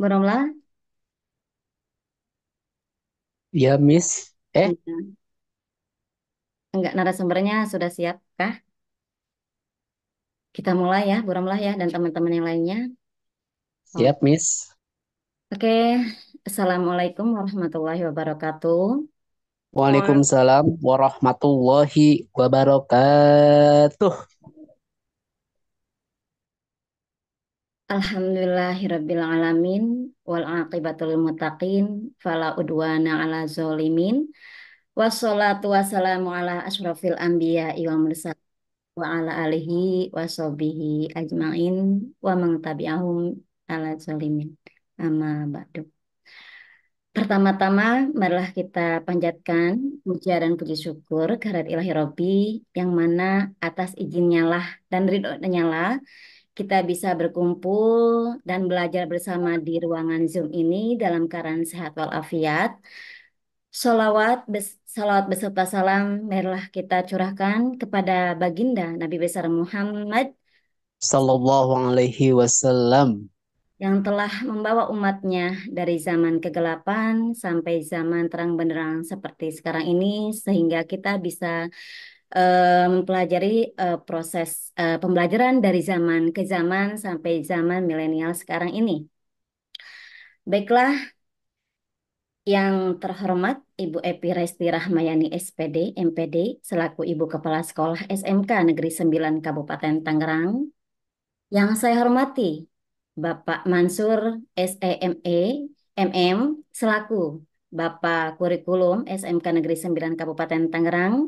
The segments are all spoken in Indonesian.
Beromlah, Ya, Miss. enggak narasumbernya sudah siap kah? Kita mulai ya, Beromlah ya, dan teman-teman yang lainnya. Oh, Siap, Miss. oke, Assalamualaikum warahmatullahi wabarakatuh. Waalaikumsalam warahmatullahi wabarakatuh. Alhamdulillahirabbil alamin wal aqibatul muttaqin fala udwana ala zolimin wassalatu wassalamu ala asyrafil anbiya wal mursalin wa ala alihi wa sahbihi ajmain wa man tabi'ahum ala zolimin. Amma ba'du. Pertama-tama, marilah kita panjatkan puja dan puji syukur kehadirat Ilahi Robbi yang mana atas izinnya lah dan ridhonya lah kita bisa berkumpul dan belajar bersama di ruangan Zoom ini dalam keadaan sehat walafiat. Salawat beserta salam marilah kita curahkan kepada baginda Nabi besar Muhammad Sallallahu alaihi wasallam. yang telah membawa umatnya dari zaman kegelapan sampai zaman terang benderang seperti sekarang ini sehingga kita bisa mempelajari proses pembelajaran dari zaman ke zaman sampai zaman milenial sekarang ini. Baiklah, yang terhormat Ibu Epi Resti Rahmayani SPD, MPD, selaku Ibu Kepala Sekolah SMK Negeri 9 Kabupaten Tangerang. Yang saya hormati Bapak Mansur SEME, MM, selaku Bapak Kurikulum SMK Negeri 9 Kabupaten Tangerang.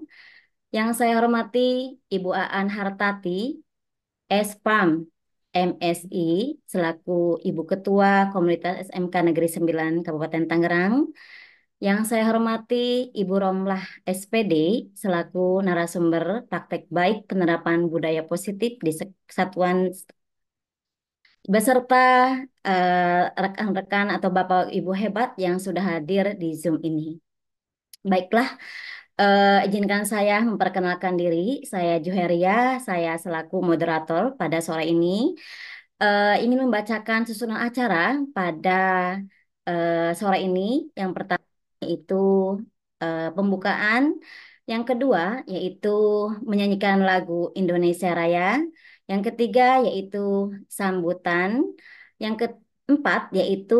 Yang saya hormati Ibu Aan Hartati, SPAM, MSI, selaku Ibu Ketua Komunitas SMK Negeri 9 Kabupaten Tangerang. Yang saya hormati Ibu Romlah SPD, selaku narasumber praktek baik penerapan budaya positif di Satuan beserta rekan-rekan atau Bapak Ibu hebat yang sudah hadir di Zoom ini. Baiklah, izinkan saya memperkenalkan diri. Saya Juheria, saya selaku moderator pada sore ini ingin membacakan susunan acara pada sore ini. Yang pertama yaitu pembukaan, yang kedua yaitu menyanyikan lagu Indonesia Raya, yang ketiga yaitu sambutan, yang keempat yaitu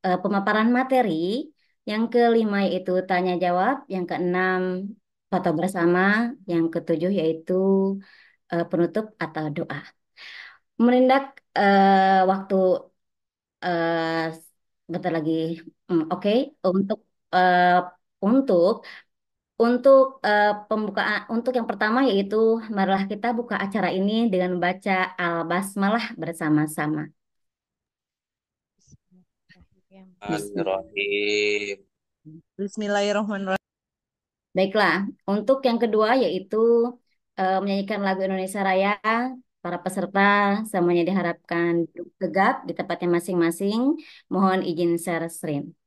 pemaparan materi, yang kelima yaitu tanya jawab, yang keenam foto bersama, yang ketujuh yaitu penutup atau doa. Menindak waktu eh bentar lagi. Oke, untuk eh, untuk pembukaan untuk yang pertama yaitu marilah kita buka acara ini dengan membaca Al-Basmalah bersama-sama. Bismillah. Bismillahirrahmanirrahim. Bismillahirrahmanirrahim. Baiklah, untuk yang kedua yaitu menyanyikan lagu Indonesia Raya. Para peserta semuanya diharapkan duduk tegap di tempatnya masing-masing. Mohon izin share screen.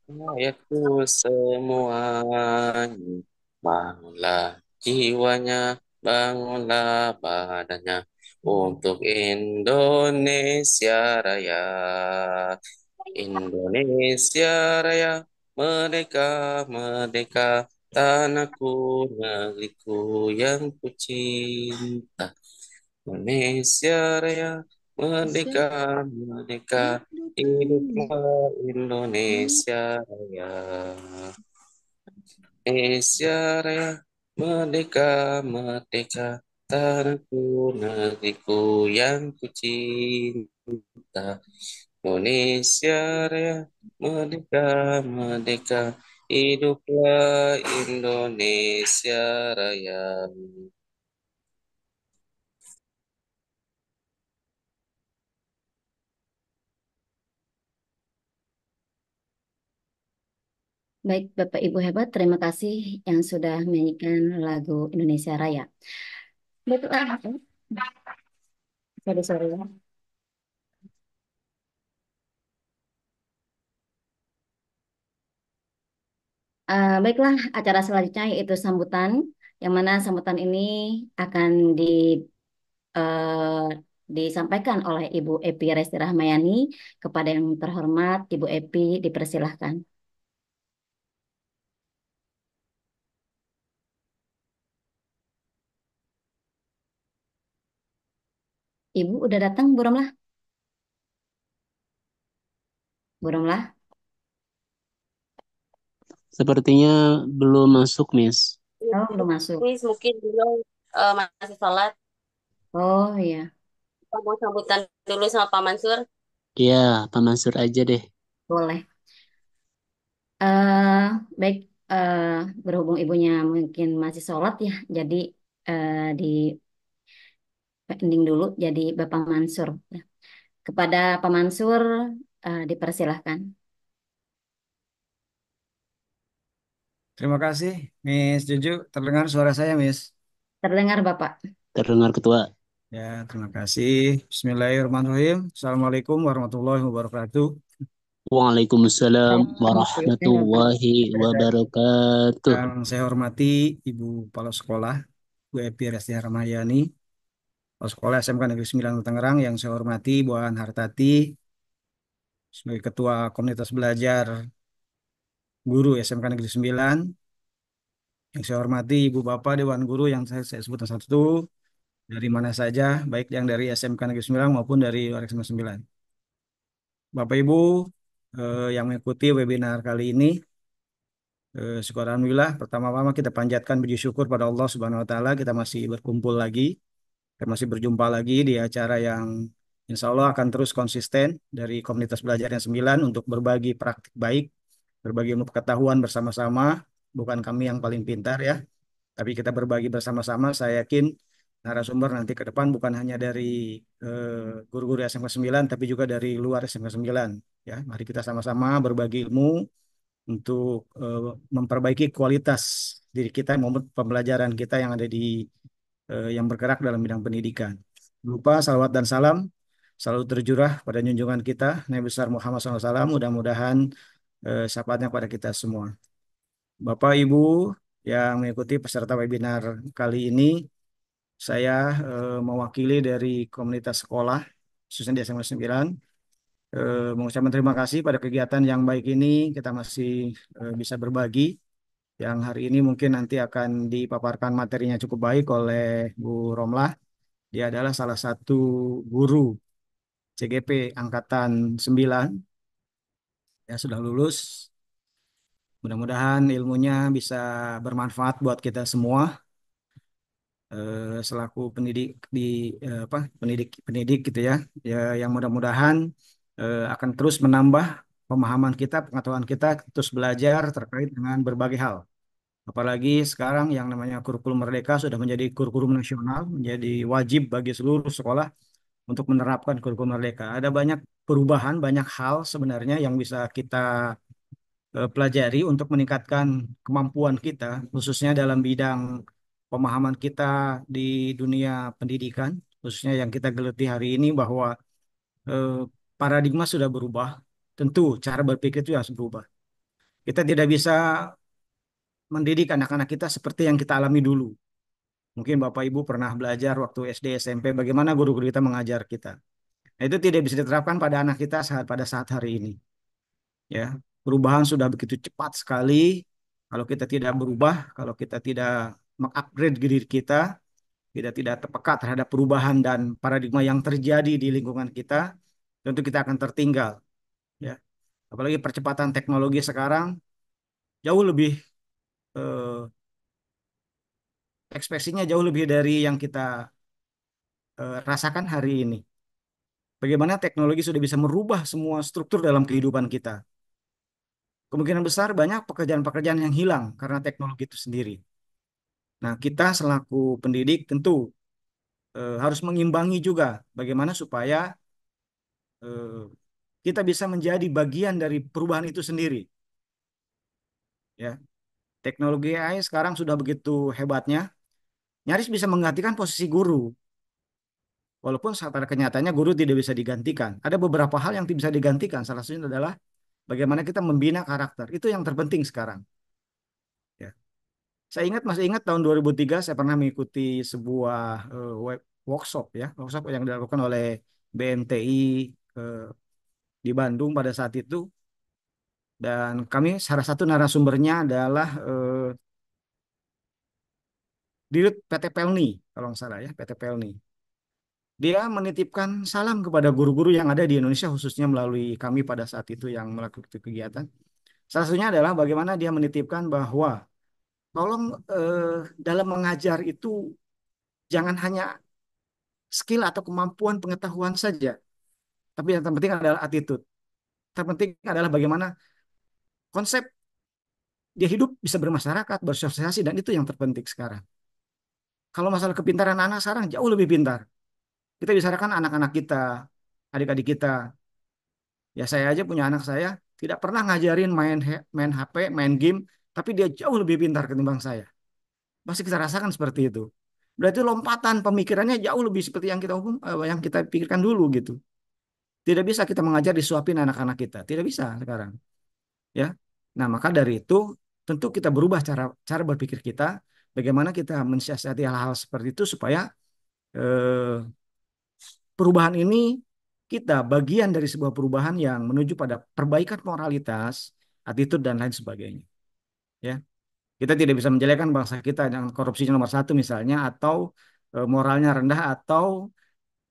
Ayatku semuanya, bangunlah jiwanya, bangunlah badannya untuk Indonesia Raya. Indonesia Raya, merdeka, merdeka, tanahku, negeriku yang ku cinta. Indonesia Raya, merdeka, merdeka, hiduplah Indonesia Raya. Indonesia Raya, merdeka, merdeka, tanahku, negeriku yang kucinta. Indonesia Raya, merdeka, merdeka, hiduplah Indonesia Raya. Baik, Bapak Ibu hebat, terima kasih yang sudah menyanyikan lagu Indonesia Raya. Baiklah, sorry, ya. Baiklah, acara selanjutnya yaitu sambutan, yang mana sambutan ini akan eh, disampaikan oleh Ibu Epi Resti Rahmayani. Kepada yang terhormat, Ibu Epi dipersilahkan. Ibu udah datang, Bu Romlah? Bu Romlah? Sepertinya belum masuk, Miss. Oh, belum masuk. Miss, mungkin beliau masih sholat. Oh iya, Kita mau sambutan dulu sama Pak Mansur. Ya, Pak Mansur aja deh. boleh. eh Baik, eh berhubung ibunya mungkin masih sholat ya, jadi di pending dulu jadi Bapak Mansur. Kepada Pak Mansur dipersilahkan. Terima kasih, Miss Juju. Terdengar suara saya, Miss? Terdengar Bapak. Terdengar Ketua. Ya, terima kasih. Bismillahirrahmanirrahim. Assalamualaikum warahmatullahi wabarakatuh. Waalaikumsalam Waalaikumsalam warahmatullahi wabarakatuh. Yang saya hormati Ibu Kepala Sekolah, Bu Epi Resti Ramayani, Kepala Sekolah SMK Negeri 9 Tangerang. Yang saya hormati Bu An Hartati, sebagai Ketua Komunitas Belajar Guru SMK Negeri 9. Yang saya hormati Ibu Bapak Dewan Guru yang saya sebutkan satu, dari mana saja, baik yang dari SMK Negeri 9 maupun dari luar SMK 9. Bapak Ibu yang mengikuti webinar kali ini, syukur alhamdulillah, pertama-tama kita panjatkan puji syukur pada Allah Subhanahu wa taala, kita masih berkumpul lagi, kita masih berjumpa lagi di acara yang insya Allah akan terus konsisten dari komunitas belajar yang 9 untuk berbagi praktik baik, berbagi ilmu pengetahuan bersama-sama, bukan kami yang paling pintar ya, tapi kita berbagi bersama-sama. Saya yakin narasumber nanti ke depan bukan hanya dari guru-guru SMK 9, tapi juga dari luar SMK 9. Ya, mari kita sama-sama berbagi ilmu untuk memperbaiki kualitas diri kita maupun pembelajaran kita yang ada di yang bergerak dalam bidang pendidikan. Lupa salawat dan salam selalu tercurah pada junjungan kita Nabi besar Muhammad SAW. Mudah-mudahan syafaatnya pada kita semua. Bapak Ibu yang mengikuti peserta webinar kali ini, saya mewakili dari komunitas sekolah, khususnya di SMA 9, mengucapkan terima kasih pada kegiatan yang baik ini. Kita masih bisa berbagi. Yang hari ini mungkin nanti akan dipaparkan materinya cukup baik oleh Bu Romlah. Dia adalah salah satu guru CGP Angkatan 9, ya sudah lulus. Mudah-mudahan ilmunya bisa bermanfaat buat kita semua selaku pendidik di pendidik gitu ya. Ya, yang mudah-mudahan akan terus menambah pemahaman kita, pengetahuan kita, terus belajar terkait dengan berbagai hal. Apalagi sekarang yang namanya kurikulum merdeka sudah menjadi kurikulum nasional, menjadi wajib bagi seluruh sekolah untuk menerapkan kurikulum merdeka. Ada banyak perubahan, banyak hal sebenarnya yang bisa kita pelajari untuk meningkatkan kemampuan kita, khususnya dalam bidang pemahaman kita di dunia pendidikan, khususnya yang kita geluti hari ini bahwa eh, paradigma sudah berubah. Tentu cara berpikir itu harus berubah. Kita tidak bisa mendidik anak-anak kita seperti yang kita alami dulu. Mungkin Bapak Ibu pernah belajar waktu SD, SMP, bagaimana guru-guru kita mengajar kita. Nah, itu tidak bisa diterapkan pada anak kita pada saat hari ini. Ya, perubahan sudah begitu cepat sekali. Kalau kita tidak berubah, kalau kita tidak mengupgrade diri kita, kita tidak terpeka terhadap perubahan dan paradigma yang terjadi di lingkungan kita, tentu kita akan tertinggal, ya. Apalagi percepatan teknologi sekarang jauh lebih eh, ekspresinya jauh lebih dari yang kita rasakan hari ini. Bagaimana teknologi sudah bisa merubah semua struktur dalam kehidupan kita. Kemungkinan besar banyak pekerjaan-pekerjaan yang hilang karena teknologi itu sendiri. Nah, kita selaku pendidik tentu harus mengimbangi juga bagaimana supaya eh, kita bisa menjadi bagian dari perubahan itu sendiri. Ya, teknologi AI sekarang sudah begitu hebatnya, nyaris bisa menggantikan posisi guru. Walaupun pada kenyataannya guru tidak bisa digantikan. Ada beberapa hal yang tidak bisa digantikan. Salah satunya adalah bagaimana kita membina karakter. Itu yang terpenting sekarang. Ya. Saya masih ingat tahun 2003 saya pernah mengikuti sebuah workshop, ya, workshop yang dilakukan oleh BMTI eh, di Bandung pada saat itu. Dan kami salah satu narasumbernya adalah Dirut PT Pelni, kalau nggak salah ya, PT Pelni. Dia menitipkan salam kepada guru-guru yang ada di Indonesia, khususnya melalui kami pada saat itu yang melakukan kegiatan. Salah satunya adalah bagaimana dia menitipkan bahwa tolong dalam mengajar itu jangan hanya skill atau kemampuan pengetahuan saja, tapi yang terpenting adalah attitude. Terpenting adalah bagaimana konsep dia hidup bisa bermasyarakat, bersosialisasi, dan itu yang terpenting sekarang. Kalau masalah kepintaran anak sekarang jauh lebih pintar. Kita bicarakan anak-anak kita, adik-adik kita. Ya saya aja punya anak saya, tidak pernah ngajarin main HP, main game, tapi dia jauh lebih pintar ketimbang saya. Pasti kita rasakan seperti itu. Berarti lompatan pemikirannya jauh lebih seperti yang kita pikirkan dulu gitu. Tidak bisa kita mengajar disuapin anak-anak kita, tidak bisa sekarang, ya. Nah, maka dari itu tentu kita berubah cara cara berpikir kita, bagaimana kita mensiasati hal-hal seperti itu supaya eh, perubahan ini kita bagian dari sebuah perubahan yang menuju pada perbaikan moralitas, attitude dan lain sebagainya. Ya, kita tidak bisa menjelekkan bangsa kita yang korupsinya nomor satu misalnya, atau moralnya rendah, atau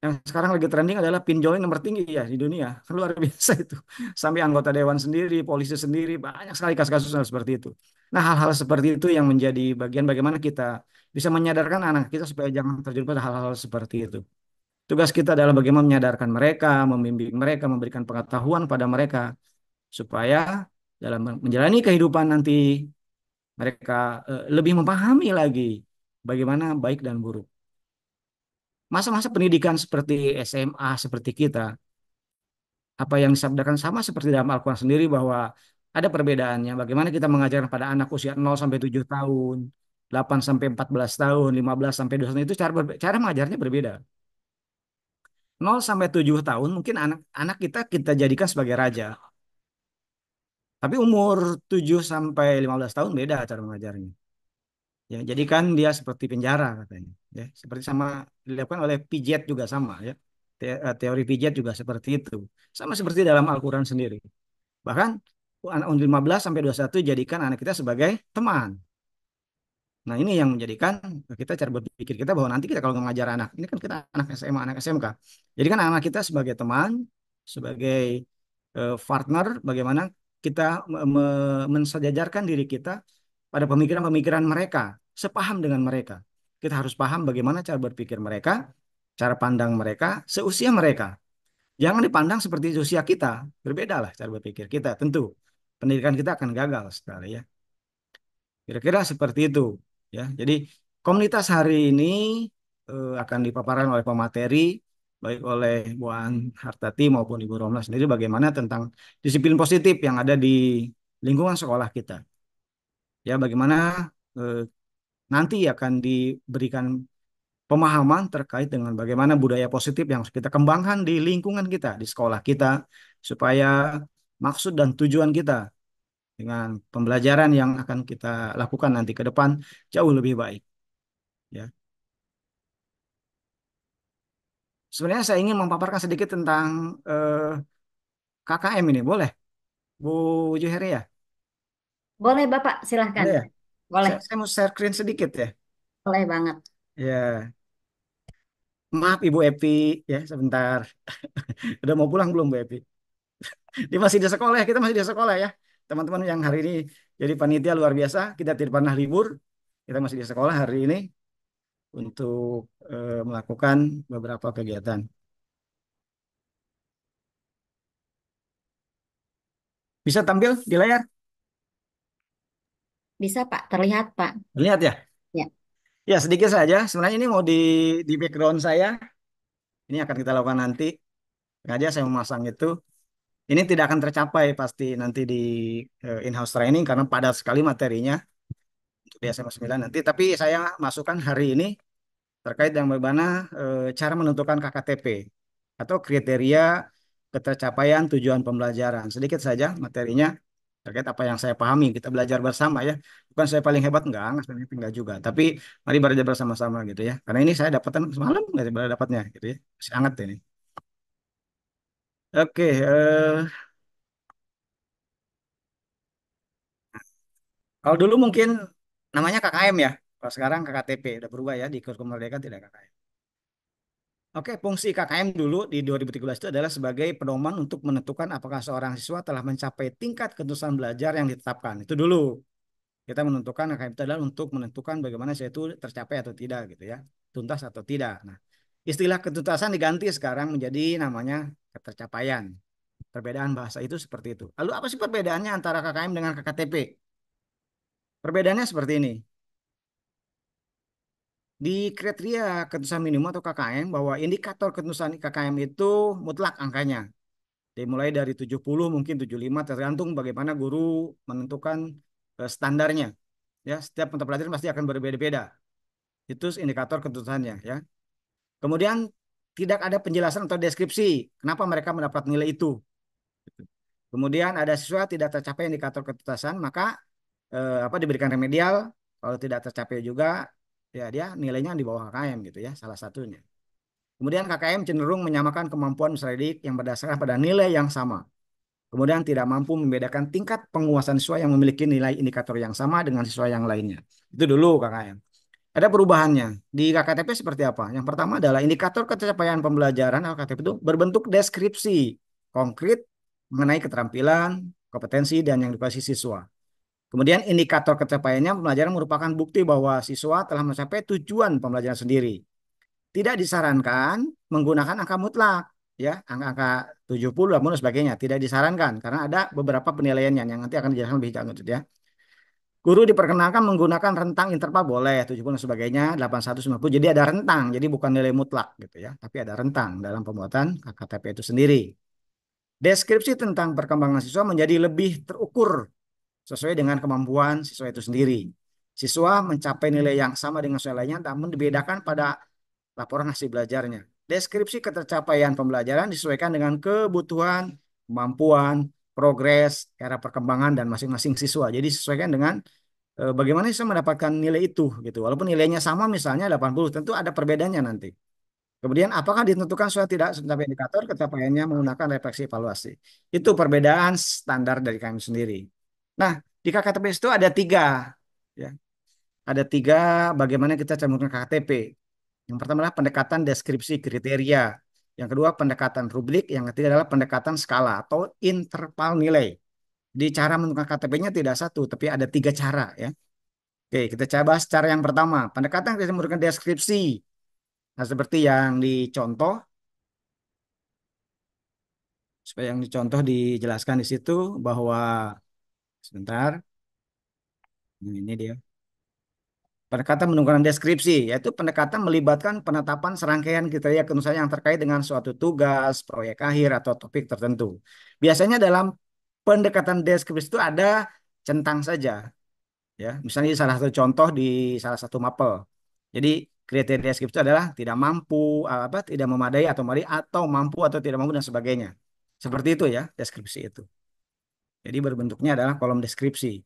yang sekarang lagi trending adalah pinjolnya nomor tinggi ya di dunia. Kan luar biasa itu. Sampai anggota dewan sendiri, polisi sendiri, banyak sekali kasus-kasus seperti itu. Nah, hal-hal seperti itu yang menjadi bagian bagaimana kita bisa menyadarkan anak kita supaya jangan terjadi pada hal-hal seperti itu. Tugas kita adalah bagaimana menyadarkan mereka, membimbing mereka, memberikan pengetahuan pada mereka supaya dalam menjalani kehidupan nanti mereka lebih memahami lagi bagaimana baik dan buruk. Masa-masa pendidikan seperti SMA seperti kita, apa yang disabdakan sama seperti dalam Al-Quran sendiri bahwa ada perbedaannya. Bagaimana kita mengajarkan pada anak usia 0 sampai 7 tahun, 8 sampai 14 tahun, 15 sampai 20 tahun itu cara mengajarnya berbeda. 0 sampai 7 tahun mungkin anak-anak kita jadikan sebagai raja. Tapi umur 7 sampai 15 tahun beda cara mengajarnya. Ya, jadikan dia seperti penjara katanya. Ya, seperti sama dilakukan oleh Piaget juga sama ya. Teori Piaget juga seperti itu. Sama seperti dalam Al-Quran sendiri. Bahkan anak umur 15 sampai 21 jadikan anak kita sebagai teman. Nah, ini yang menjadikan kita cara berpikir kita bahwa nanti kita kalau mengajar anak, ini kan kita anak SMA, anak SMK. Jadi kan anak kita sebagai teman, sebagai partner, bagaimana kita mensejajarkan diri kita pada pemikiran-pemikiran mereka, sepaham dengan mereka. Kita harus paham bagaimana cara berpikir mereka, cara pandang mereka, seusia mereka. Jangan dipandang seperti usia kita, berbeda lah cara berpikir kita. Tentu pendidikan kita akan gagal sekali ya. Kira-kira seperti itu ya. Jadi komunitas hari ini akan dipaparkan oleh pemateri baik oleh Bu An Hartati maupun Ibu Romla sendiri bagaimana tentang disiplin positif yang ada di lingkungan sekolah kita. Ya, bagaimana eh, nanti akan diberikan pemahaman terkait dengan bagaimana budaya positif yang harus kita kembangkan di lingkungan kita, di sekolah kita, supaya maksud dan tujuan kita dengan pembelajaran yang akan kita lakukan nanti ke depan jauh lebih baik. Ya, sebenarnya saya ingin memaparkan sedikit tentang KKM ini, boleh, Bu Juheri ya? Boleh Bapak, silahkan. Boleh ya? Boleh, Saya mau share screen sedikit ya. boleh banget. Ya. Maaf Ibu Epi, ya sebentar. Udah mau pulang belum Bu Epi? Dia masih di sekolah, ya, kita masih di sekolah ya. Teman-teman yang hari ini jadi panitia luar biasa, kita tidak pernah libur. Kita masih di sekolah hari ini untuk melakukan beberapa kegiatan. Bisa tampil di layar? Bisa Pak, terlihat Pak. Lihat ya? Ya. Ya, sedikit saja. Sebenarnya ini mau di background saya. Ini akan kita lakukan nanti. Sengaja saya memasang itu. Ini tidak akan tercapai pasti nanti di in-house training karena padat sekali materinya untuk di SMA 9 nanti. Tapi saya masukkan hari ini terkait dengan bagaimana cara menentukan KKTP atau kriteria ketercapaian tujuan pembelajaran. Sedikit saja materinya terkait apa yang saya pahami. Kita belajar bersama ya. Bukan saya paling hebat, enggak, sebenarnya enggak juga. Tapi mari belajar bersama-sama gitu ya. Karena ini saya dapatkan semalam, nggak baru dapatnya gitu ya. Masih hangat ini. Oke, kalau dulu mungkin namanya KKM ya. Kalau sekarang KKTP udah berubah ya di kurikulum Merdeka tidak KKM. Oke, fungsi KKM dulu di 2013 itu adalah sebagai pedoman untuk menentukan apakah seorang siswa telah mencapai tingkat ketuntasan belajar yang ditetapkan. Itu dulu. Kita menentukan KKM itu adalah untuk menentukan bagaimana saya itu tercapai atau tidak gitu ya. Tuntas atau tidak. Nah, istilah ketuntasan diganti sekarang menjadi namanya ketercapaian. Perbedaan bahasa itu seperti itu. Lalu apa sih perbedaannya antara KKM dengan KKTP? Perbedaannya seperti ini. Di kriteria ketuntasan minimum atau KKM bahwa indikator ketuntasan KKM itu mutlak angkanya. Dimulai dari 70 mungkin 75 tergantung bagaimana guru menentukan standarnya. Ya, setiap mata pelajaran pasti akan berbeda-beda. Itu indikator ketuntasannya ya. Kemudian tidak ada penjelasan atau deskripsi kenapa mereka mendapat nilai itu. Kemudian ada siswa tidak tercapai indikator ketuntasan, maka diberikan remedial. Kalau tidak tercapai juga, ya dia nilainya di bawah KKM gitu ya, salah satunya. Kemudian KKM cenderung menyamakan kemampuan peserta didik yang berdasarkan pada nilai yang sama. Kemudian tidak mampu membedakan tingkat penguasaan siswa yang memiliki nilai indikator yang sama dengan siswa yang lainnya. Itu dulu KKM. Ada perubahannya. Di KKTP seperti apa? Yang pertama adalah indikator ketercapaian pembelajaran KKTP itu berbentuk deskripsi konkret mengenai keterampilan, kompetensi, dan yang dikuasai siswa. Kemudian indikator ketercapaiannya pembelajaran merupakan bukti bahwa siswa telah mencapai tujuan pembelajaran sendiri. Tidak disarankan menggunakan angka mutlak, ya, angka-angka 70 dan sebagainya. Tidak disarankan karena ada beberapa penilaiannya yang nanti akan dijelaskan lebih lanjut ya. Guru diperkenalkan menggunakan rentang interval boleh 70 dan sebagainya 81 90. Jadi ada rentang, jadi bukan nilai mutlak gitu ya, tapi ada rentang dalam pembuatan KKTP itu sendiri. Deskripsi tentang perkembangan siswa menjadi lebih terukur sesuai dengan kemampuan siswa itu sendiri. Siswa mencapai nilai yang sama dengan siswa lainnya namun dibedakan pada laporan hasil belajarnya. Deskripsi ketercapaian pembelajaran disesuaikan dengan kebutuhan, kemampuan, progres, era perkembangan dan masing-masing siswa. Jadi disesuaikan dengan bagaimana siswa mendapatkan nilai itu gitu. Walaupun nilainya sama misalnya 80, tentu ada perbedaannya nanti. Kemudian apakah ditentukan sudah tidak mencapai indikator ketercapaiannya menggunakan refleksi evaluasi. Itu perbedaan standar dari kami sendiri. Nah, di KKTP itu ada tiga. Ya. Ada tiga bagaimana kita cantumkan KKTP. Yang pertama adalah pendekatan deskripsi kriteria. Yang kedua pendekatan rubrik. Yang ketiga adalah pendekatan skala atau interval nilai. Di cara menentukan KTP-nya tidak satu, tapi ada tiga cara ya. Oke, kita coba cara yang pertama. Pendekatan kita memberikan deskripsi. Nah, seperti yang dicontoh, supaya yang dicontoh dijelaskan di situ bahwa sebentar, ini dia. Pendekatan menggunakan deskripsi, yaitu pendekatan melibatkan penetapan serangkaian kriteria kenusan yang terkait dengan suatu tugas, proyek akhir, atau topik tertentu. Biasanya dalam pendekatan deskripsi itu ada centang saja, ya. Misalnya di salah satu contoh di salah satu mapel. Jadi kriteria deskripsi itu adalah tidak mampu, tidak memadai atau mampu atau tidak mampu dan sebagainya. Seperti itu ya deskripsi itu. Jadi berbentuknya adalah kolom deskripsi.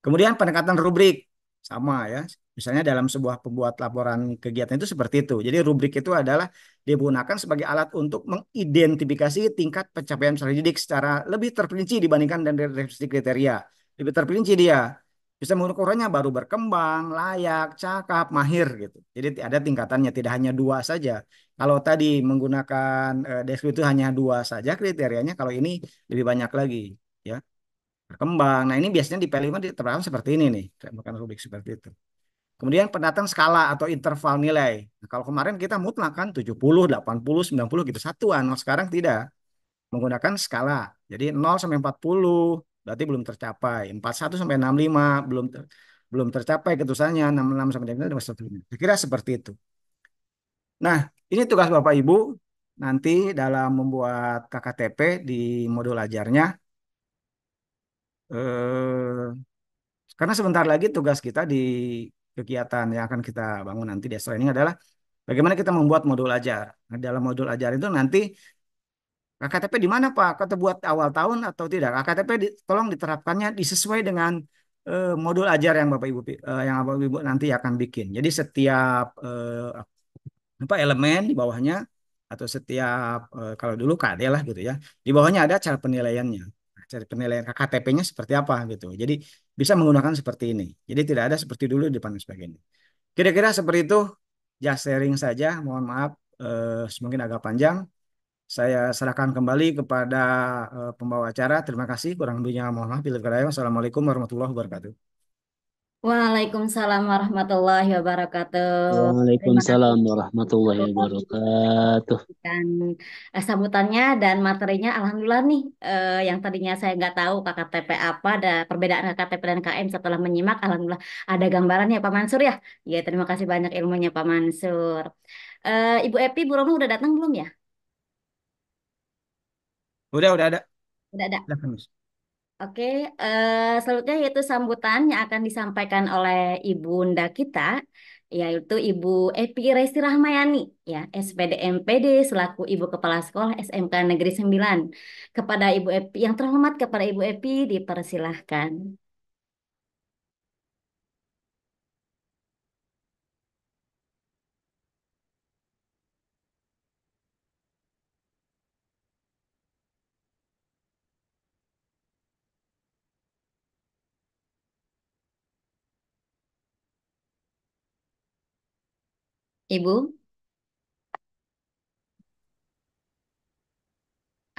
Kemudian pendekatan rubrik sama ya. Misalnya dalam sebuah pembuat laporan kegiatan itu seperti itu. Jadi rubrik itu adalah digunakan sebagai alat untuk mengidentifikasi tingkat pencapaian peserta didik secara lebih terperinci dibandingkan dengan deskripsi kriteria. Lebih terperinci dia. Bisa mengukurnya baru berkembang, layak, cakap, mahir gitu. Jadi ada tingkatannya, tidak hanya dua saja. Kalau tadi menggunakan deskripsi itu hanya dua saja kriterianya, kalau ini lebih banyak lagi, ya. Berkembang. Nah, ini biasanya di P5 diterapkan seperti ini nih, bukan rubrik seperti itu. Kemudian pendataan skala atau interval nilai. Nah, kalau kemarin kita mutlak kan 70, 80, 90 gitu satuan. Nah, sekarang tidak, menggunakan skala. Jadi 0 sampai 40 berarti belum tercapai. 41 sampai 65 belum tercapai ketusannya. 66 sampai 65 dan seterusnya. Kira seperti itu. Nah, ini tugas Bapak Ibu nanti dalam membuat KKTP di modul ajarnya. Eh, karena sebentar lagi tugas kita di kegiatan yang akan kita bangun nanti di Astra ini adalah bagaimana kita membuat modul ajar. Nah, dalam modul ajar itu nanti KKTP di mana Pak? Kata buat awal tahun atau tidak? KKTP tolong diterapkannya disesuai dengan modul ajar yang Bapak Ibu nanti akan bikin. Jadi setiap apa elemen di bawahnya atau setiap kalau dulu KD lah gitu ya. Di bawahnya ada cara penilaiannya. Nah, cara penilaian KKTP-nya seperti apa gitu. Jadi bisa menggunakan seperti ini. Jadi tidak ada seperti dulu di depan dan sebagainya. Kira-kira seperti itu. Just sharing saja. Mohon maaf, mungkin agak panjang. Saya serahkan kembali kepada pembawa acara. Terima kasih. Kurang lebihnya mohon maaf. Bila kurang. Wassalamualaikum warahmatullahi wabarakatuh. Waalaikumsalam warahmatullahi wabarakatuh. Terima kasih Waalaikumsalam warahmatullahi wabarakatuh. dan sambutannya dan materinya. Alhamdulillah nih, yang tadinya saya nggak tahu KKTP apa, ada perbedaan KKTP dan KM setelah menyimak. Alhamdulillah ada gambarannya Pak Mansur ya. Ya terima kasih banyak ilmunya Pak Mansur. Ibu Epi, Bu Rono udah datang belum ya? Udah ada. Udah ada. Silahkan, Mas. Oke, selanjutnya yaitu sambutan yang akan disampaikan oleh Ibunda kita, yaitu Ibu Epi Resti Rahmayani, ya, SPD MPD selaku Ibu Kepala Sekolah SMK Negeri 9. Kepada Ibu Epi, yang terhormat kepada Ibu Epi dipersilahkan. Ibu,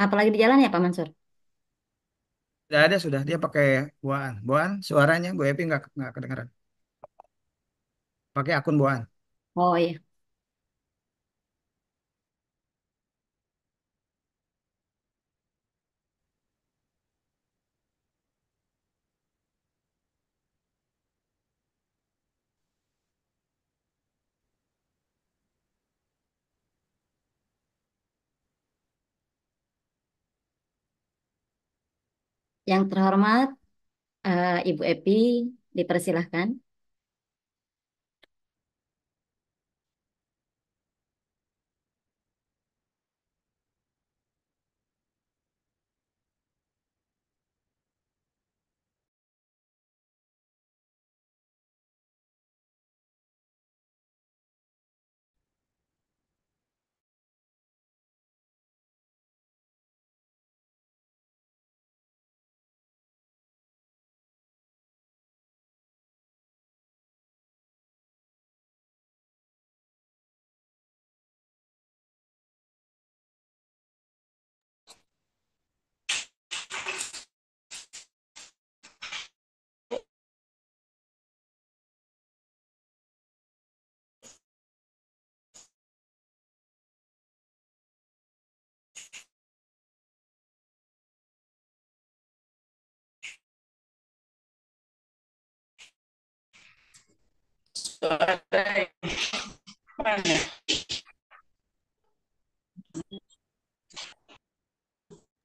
apalagi di jalan ya Pak Mansur? Sudah ada, sudah. Dia pakai Boan. Boan, suaranya Bu Epi nggak kedengaran. Pakai akun Boan. Oh iya. Yang terhormat Ibu Epi dipersilahkan.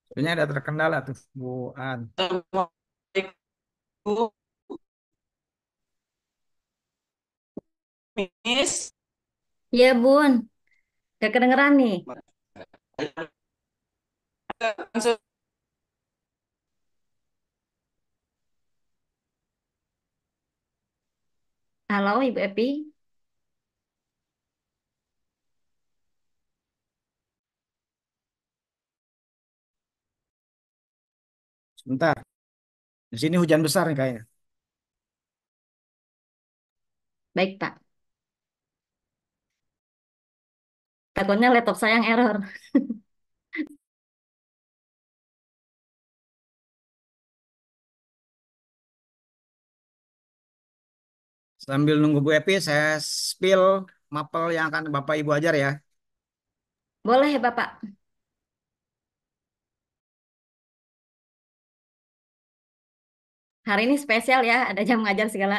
Sebenarnya ada terkendala tuh Boan. Miss. Iya Bun, gak kedengeran nih. Halo Ibu Epi. Sebentar. Di sini hujan besar nih kayaknya. Baik, Pak. Takutnya laptop saya yang error. Sambil nunggu Bu Epi, saya spill mapel yang akan Bapak Ibu ajar ya. Boleh ya, Bapak. Hari ini spesial ya, ada jam ngajar segala.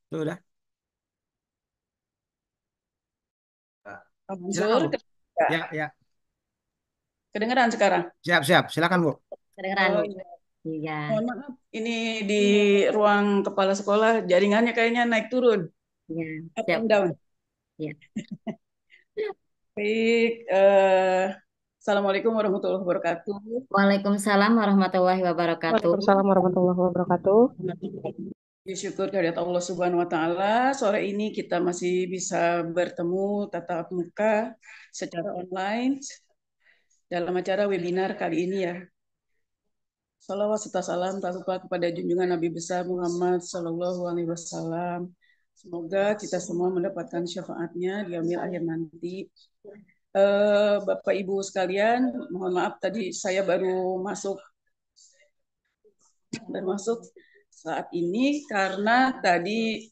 Sudah. Pak Silakan Mansur, Bu. Ya, ya. kedengeran sekarang? Siap, siap. Silakan Bu. Kedengeran, Oh Bu. iya. Iya. Mohon maaf, ini di ruang kepala sekolah jaringannya kayaknya naik turun, Iya, up siap, and Bu. down. Iya. Baik, Assalamualaikum warahmatullahi wabarakatuh. Waalaikumsalam warahmatullahi wabarakatuh. Waalaikumsalam warahmatullahi wabarakatuh. Puji syukur kehadirat Allah Subhanahu wa taala, sore ini kita masih bisa bertemu tatap muka secara online dalam acara webinar kali ini ya. Salawat serta salam tak lupa kepada junjungan Nabi besar Muhammad Sallallahu Alaihi Wasallam. Semoga kita semua mendapatkan syafaatnya di yaumil akhir nanti. Bapak Ibu sekalian, mohon maaf tadi saya baru masuk saat ini karena tadi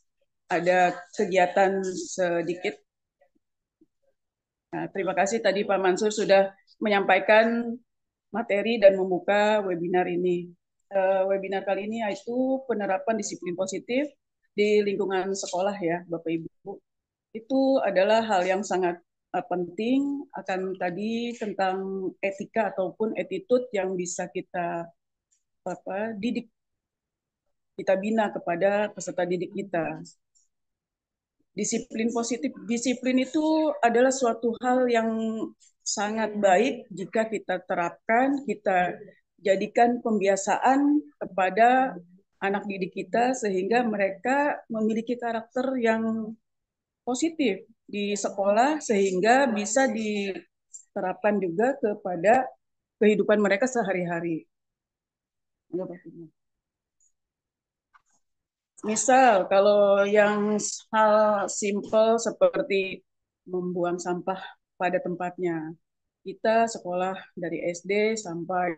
ada kegiatan sedikit. Nah, terima kasih tadi Pak Mansur sudah menyampaikan materi dan membuka webinar ini. Webinar kali ini yaitu penerapan disiplin positif di lingkungan sekolah ya, Bapak Ibu. Itu adalah hal yang sangat penting, akan tadi tentang etika ataupun attitude yang bisa kita didik, kita bina kepada peserta didik kita. Disiplin positif, disiplin itu adalah suatu hal yang sangat baik jika kita terapkan, kita jadikan pembiasaan kepada anak didik kita sehingga mereka memiliki karakter yang positif di sekolah sehingga bisa diterapkan juga kepada kehidupan mereka sehari-hari. Misal kalau yang hal simple seperti membuang sampah pada tempatnya. Kita sekolah dari SD sampai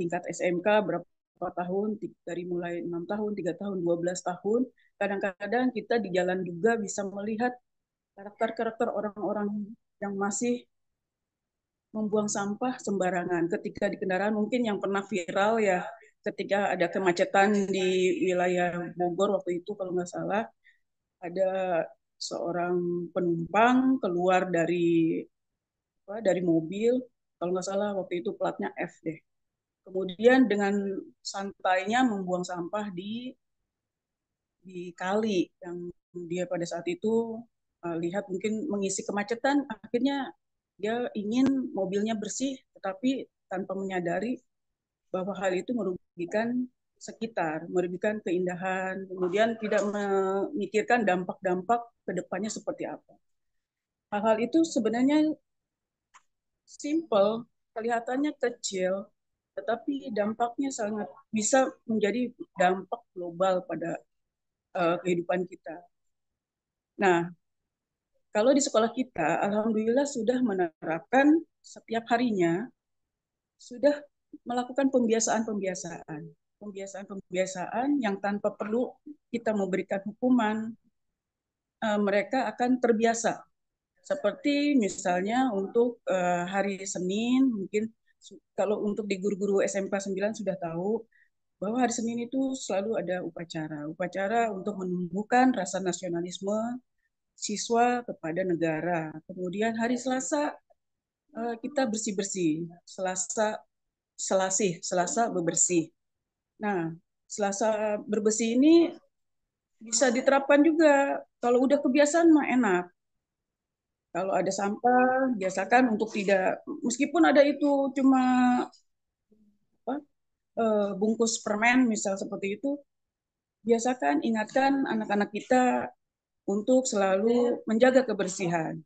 tingkat SMK berapa tahun, dari mulai 6 tahun, 3 tahun, 12 tahun. Kadang-kadang kita di jalan juga bisa melihat karakter-karakter orang-orang yang masih membuang sampah sembarangan. Ketika di kendaraan mungkin yang pernah viral ya, ketika ada kemacetan di wilayah Bogor waktu itu kalau nggak salah, ada seorang penumpang keluar dari mobil, kalau nggak salah waktu itu platnya F deh. Kemudian dengan santainya membuang sampah di kali yang dia pada saat itu lihat mungkin mengisi kemacetan, akhirnya dia ingin mobilnya bersih, tetapi tanpa menyadari bahwa hal itu merugikan sekitar, merugikan keindahan, kemudian tidak memikirkan dampak-dampak ke depannya seperti apa. Hal-hal itu sebenarnya simple, kelihatannya kecil, tetapi dampaknya sangat bisa menjadi dampak global pada kehidupan kita. Nah, kalau di sekolah kita, alhamdulillah sudah menerapkan setiap harinya, sudah melakukan pembiasaan-pembiasaan. Pembiasaan-pembiasaan yang tanpa perlu kita memberikan hukuman, mereka akan terbiasa. Seperti misalnya untuk hari Senin, mungkin kalau untuk di guru-guru SMK 9 sudah tahu bahwa hari Senin itu selalu ada upacara. Upacara untuk menumbuhkan rasa nasionalisme siswa kepada negara. Kemudian hari Selasa kita bersih-bersih. Selasa bebersih. Nah, Selasa berbersih ini bisa diterapkan juga. Kalau udah kebiasaan mah enak. Kalau ada sampah, biasakan untuk tidak, meskipun ada itu cuma apa, bungkus permen misal seperti itu, biasakan ingatkan anak-anak kita untuk selalu menjaga kebersihan.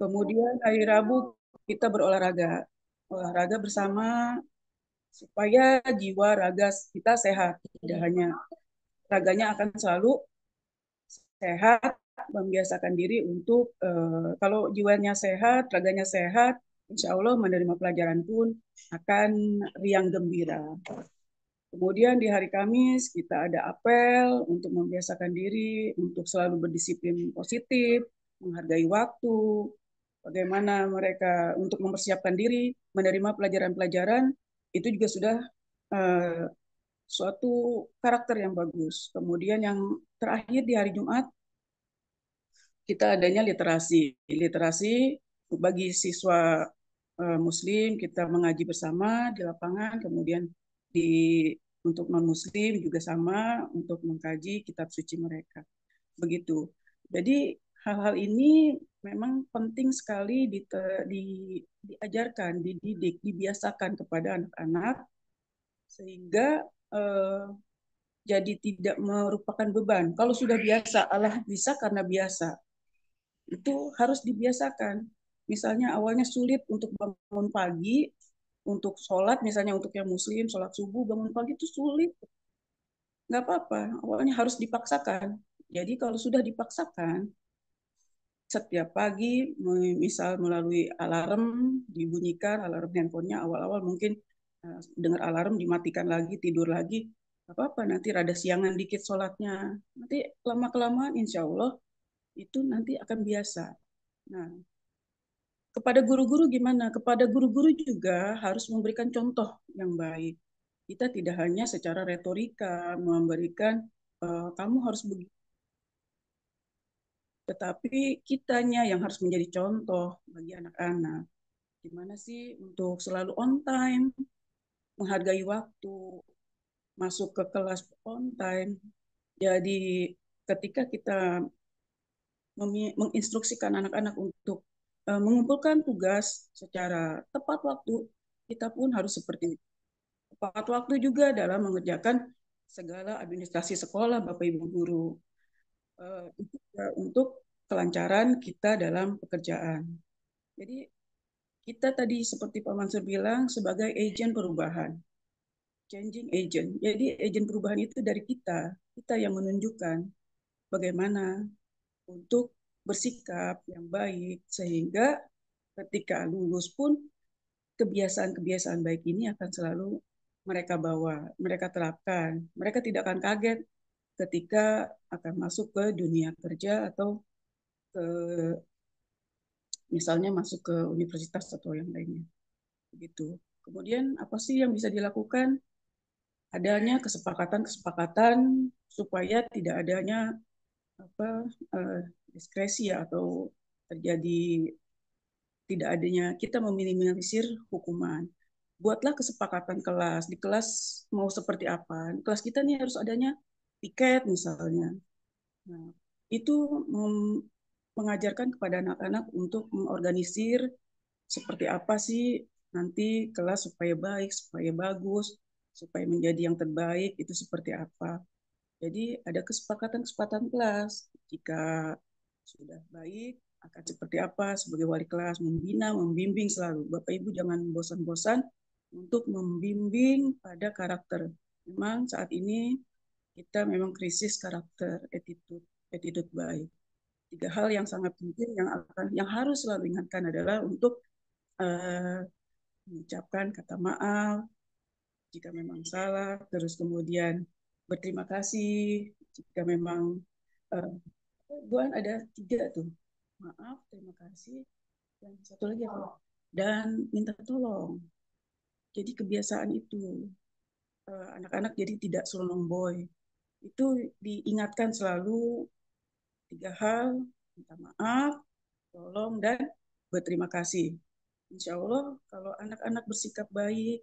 Kemudian hari Rabu kita berolahraga, olahraga bersama supaya jiwa raga kita sehat. Tidak hanya raganya akan selalu sehat, membiasakan diri untuk kalau jiwanya sehat, raganya sehat, insya Allah menerima pelajaran pun akan riang gembira. Kemudian di hari Kamis kita ada apel untuk membiasakan diri untuk selalu berdisiplin positif, menghargai waktu, bagaimana mereka untuk mempersiapkan diri menerima pelajaran-pelajaran itu juga sudah uh, suatu karakter yang bagus. Kemudian yang terakhir di hari Jumat kita adanya literasi. Literasi bagi siswa Muslim kita mengaji bersama di lapangan, kemudian di untuk non Muslim juga sama untuk mengkaji kitab suci mereka. Begitu. Jadi hal-hal ini memang penting sekali diajarkan, dididik, dibiasakan kepada anak-anak sehingga jadi tidak merupakan beban. Kalau sudah biasa, Allah bisa karena biasa itu harus dibiasakan. Misalnya awalnya sulit untuk bangun pagi, untuk sholat, misalnya untuk yang muslim, sholat subuh, bangun pagi itu sulit. Nggak apa-apa, awalnya harus dipaksakan. Jadi kalau sudah dipaksakan, setiap pagi, misal melalui alarm, dibunyikan alarm handphonenya, awal-awal mungkin dengar alarm, dimatikan lagi, tidur lagi, apa-apa, nanti rada siangan dikit sholatnya. Nanti lama-kelamaan insya Allah itu nanti akan biasa. Nah, kepada guru-guru gimana? Kepada guru-guru juga harus memberikan contoh yang baik. Kita tidak hanya secara retorika memberikan kamu harus begitu, tetapi kitanya yang harus menjadi contoh bagi anak-anak. Gimana sih untuk selalu on time, menghargai waktu, masuk ke kelas on time. Jadi ketika kita menginstruksikan anak-anak untuk mengumpulkan tugas secara tepat waktu, kita pun harus seperti itu. Tepat waktu juga dalam mengerjakan segala administrasi sekolah, Bapak Ibu guru. Itu untuk kelancaran kita dalam pekerjaan. Jadi kita tadi seperti Pak Mansur bilang sebagai agen perubahan, changing agent. Jadi agen perubahan itu dari kita yang menunjukkan bagaimana untuk bersikap yang baik sehingga ketika lulus pun kebiasaan-kebiasaan baik ini akan selalu mereka bawa, mereka terapkan. Mereka tidak akan kaget ketika akan masuk ke dunia kerja atau ke misalnya masuk ke universitas atau yang lainnya. Begitu. Kemudian apa sih yang bisa dilakukan? Adanya kesepakatan-kesepakatan supaya tidak adanya apa diskresi atau terjadi tidak adanya kita meminimalisir hukuman. Buatlah kesepakatan kelas. Di kelas mau seperti apa? Di kelas kita nih harus adanya piket misalnya. Nah, itu mengajarkan kepada anak-anak untuk mengorganisir seperti apa sih nanti kelas supaya baik, supaya bagus, supaya menjadi yang terbaik itu seperti apa. Jadi ada kesepakatan-kesepakatan kelas. Jika sudah baik, akan seperti apa sebagai wali kelas, membina, membimbing selalu. Bapak Ibu jangan bosan-bosan untuk membimbing pada karakter. Memang saat ini kita memang krisis karakter, attitude baik. Tiga hal yang sangat penting yang harus selalu ingatkan adalah untuk mengucapkan kata maaf jika memang salah, terus kemudian berterima kasih jika memang Buan ada tiga tuh, maaf, terima kasih, dan satu lagi apa? Dan minta tolong. Jadi kebiasaan itu anak-anak jadi tidak selonong boy. Itu diingatkan selalu tiga hal, minta maaf, tolong, dan berterima kasih. Insya Allah kalau anak-anak bersikap baik,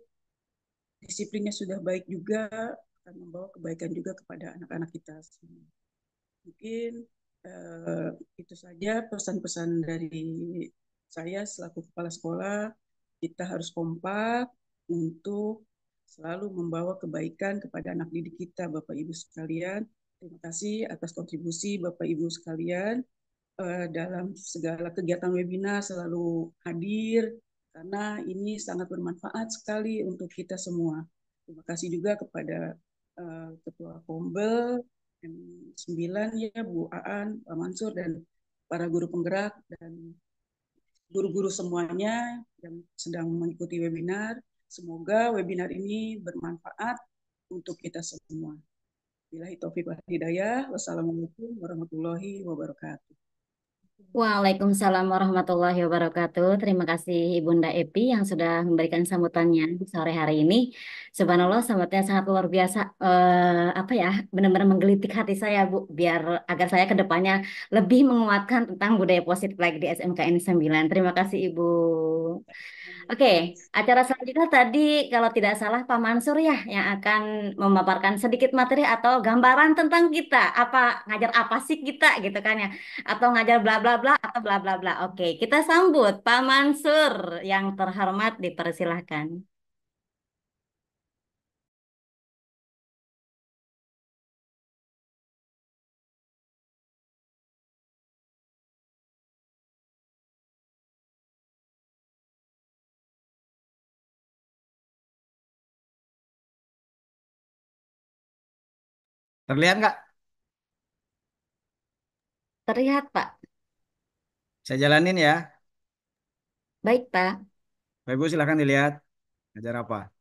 disiplinnya sudah baik juga, akan membawa kebaikan juga kepada anak-anak kita semua. Mungkin itu saja pesan-pesan dari saya selaku kepala sekolah. Kita harus kompak untuk selalu membawa kebaikan kepada anak didik kita, Bapak Ibu sekalian. Terima kasih atas kontribusi Bapak Ibu sekalian dalam segala kegiatan webinar selalu hadir karena ini sangat bermanfaat sekali untuk kita semua. Terima kasih juga kepada Ketua Kombel M9 ya Bu Aan, Pak Mansur dan para guru penggerak dan guru-guru semuanya yang sedang mengikuti webinar. Semoga webinar ini bermanfaat untuk kita semua. Billahi taufiq wal hidayah. Wassalamualaikum warahmatullahi wabarakatuh. Waalaikumsalam warahmatullahi wabarakatuh. Terima kasih Ibunda Epi yang sudah memberikan sambutannya di sore hari ini. Subhanallah, sambutannya sangat luar biasa. Apa ya, benar-benar menggelitik hati saya, Bu, biar agar saya ke depannya lebih menguatkan tentang budaya positif lagi di SMKN 9. Terima kasih Ibu. Oke, acara selanjutnya tadi kalau tidak salah Pak Mansur ya yang akan memaparkan sedikit materi atau gambaran tentang kita. Apa ngajar apa sih kita gitu kan ya? Atau ngajar bla bla bla atau bla bla bla. Oke, kita sambut Pak Mansur yang terhormat, dipersilahkan. Terlihat nggak? Terlihat Pak. Saya jalanin ya. Baik Pak. Bapak Ibu silahkan dilihat. Ngajar apa?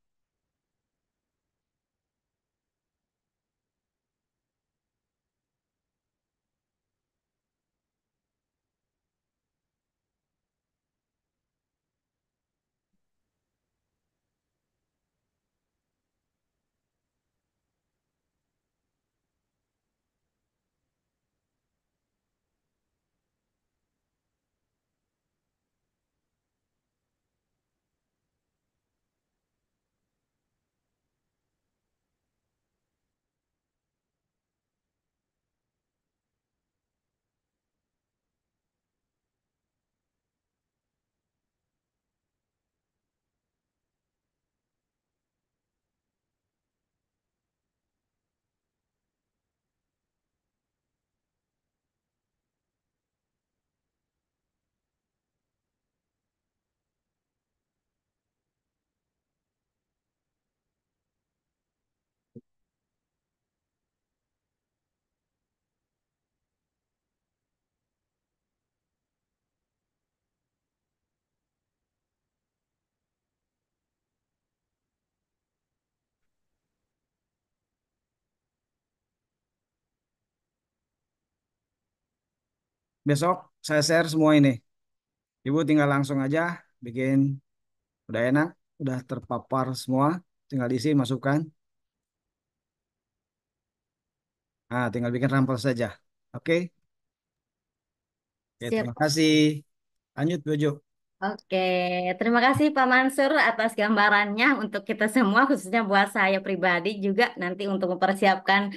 Besok saya share semua ini. Ibu tinggal langsung aja bikin, udah enak, udah terpapar semua, tinggal isi masukkan. Nah, tinggal bikin rampal saja. Oke, oke, Siap. terima kasih. Lanjut, Bu Jo. Oke, terima kasih Pak Mansur atas gambarannya untuk kita semua, khususnya buat saya pribadi juga nanti untuk mempersiapkan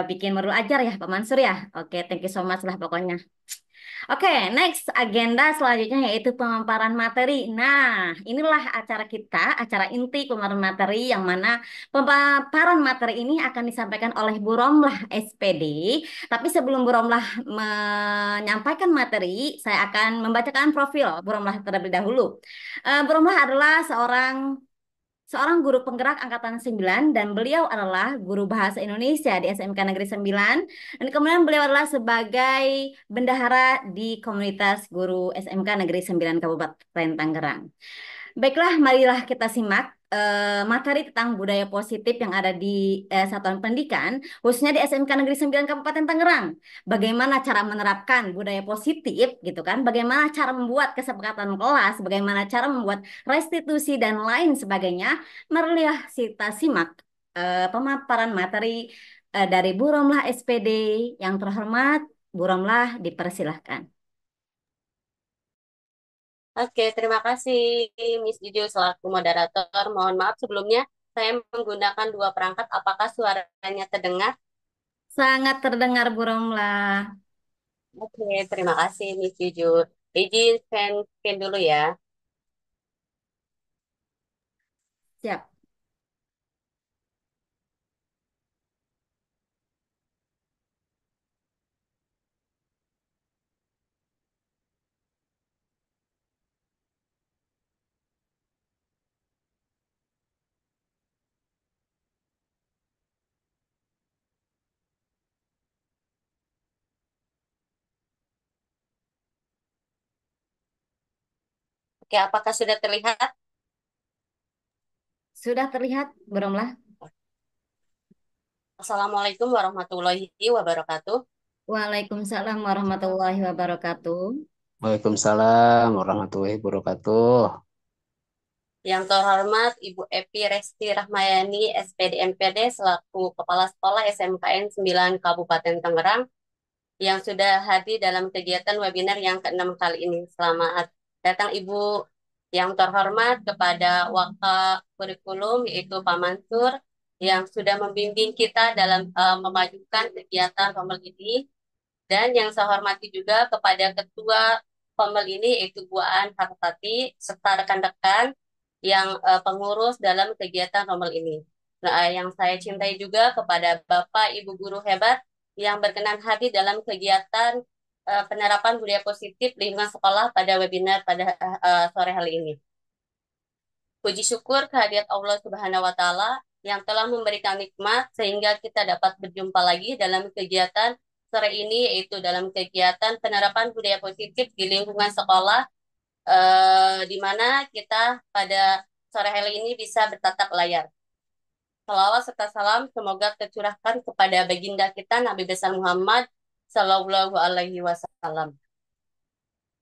bikin modul ajar ya Pak Mansur ya. Oke, thank you so much lah pokoknya. Oke, next agenda selanjutnya yaitu pemaparan materi. Nah, inilah acara kita, acara inti pemaparan materi yang mana pemaparan materi ini akan disampaikan oleh Bu Romlah SPD. Tapi sebelum Bu Romlah menyampaikan materi, saya akan membacakan profil Bu Romlah terlebih dahulu. Bu Romlah adalah seorang guru penggerak angkatan 9 dan beliau adalah guru bahasa Indonesia di SMK Negeri 9 dan kemudian beliau adalah sebagai bendahara di komunitas guru SMK Negeri 9 Kabupaten Tangerang. Baiklah, marilah kita simak materi tentang budaya positif yang ada di Satuan Pendidikan, khususnya di SMK Negeri 9 Kabupaten Tangerang. Bagaimana cara menerapkan budaya positif, gitu kan? Bagaimana cara membuat kesepakatan kelas, bagaimana cara membuat restitusi dan lain sebagainya. Marilah kita simak pemaparan materi dari Bu Romlah SPD yang terhormat. Bu Romlah, dipersilahkan. Oke, terima kasih Miss Juju selaku moderator. Mohon maaf sebelumnya Saya menggunakan dua perangkat. Apakah suaranya terdengar? Sangat terdengar Bu Romlah. Oke, terima kasih Miss Jujur. Izin scan dulu ya. Siap. Oke, apakah sudah terlihat? Sudah terlihat Bu Romlah? Assalamualaikum warahmatullahi wabarakatuh. Waalaikumsalam warahmatullahi wabarakatuh. Waalaikumsalam warahmatullahi wabarakatuh. Yang terhormat Ibu Epi Resti Rahmayani, SPD MPD, selaku Kepala Sekolah SMKN 9 Kabupaten Tangerang, yang sudah hadir dalam kegiatan webinar yang ke-6 kali ini. Selamat datang Ibu. Yang terhormat kepada Waka Kurikulum, yaitu Pak Mansur, yang sudah membimbing kita dalam memajukan kegiatan Rommel ini. Dan yang saya hormati juga kepada Ketua Rommel ini, yaitu Bu Aan Hartati, serta rekan-rekan yang pengurus dalam kegiatan Rommel ini. Nah, yang saya cintai juga kepada Bapak Ibu guru hebat yang berkenan hadir dalam kegiatan penerapan budaya positif lingkungan sekolah pada webinar pada sore hari ini. Puji syukur kehadirat Allah Subhanahu wa taala yang telah memberikan nikmat sehingga kita dapat berjumpa lagi dalam kegiatan sore ini, yaitu dalam kegiatan penerapan budaya positif di lingkungan sekolah, di mana kita pada sore hari ini bisa bertatap layar. Salawat serta salam semoga tercurahkan kepada baginda kita Nabi besar Muhammad Sallallahu Alaihi Wasallam.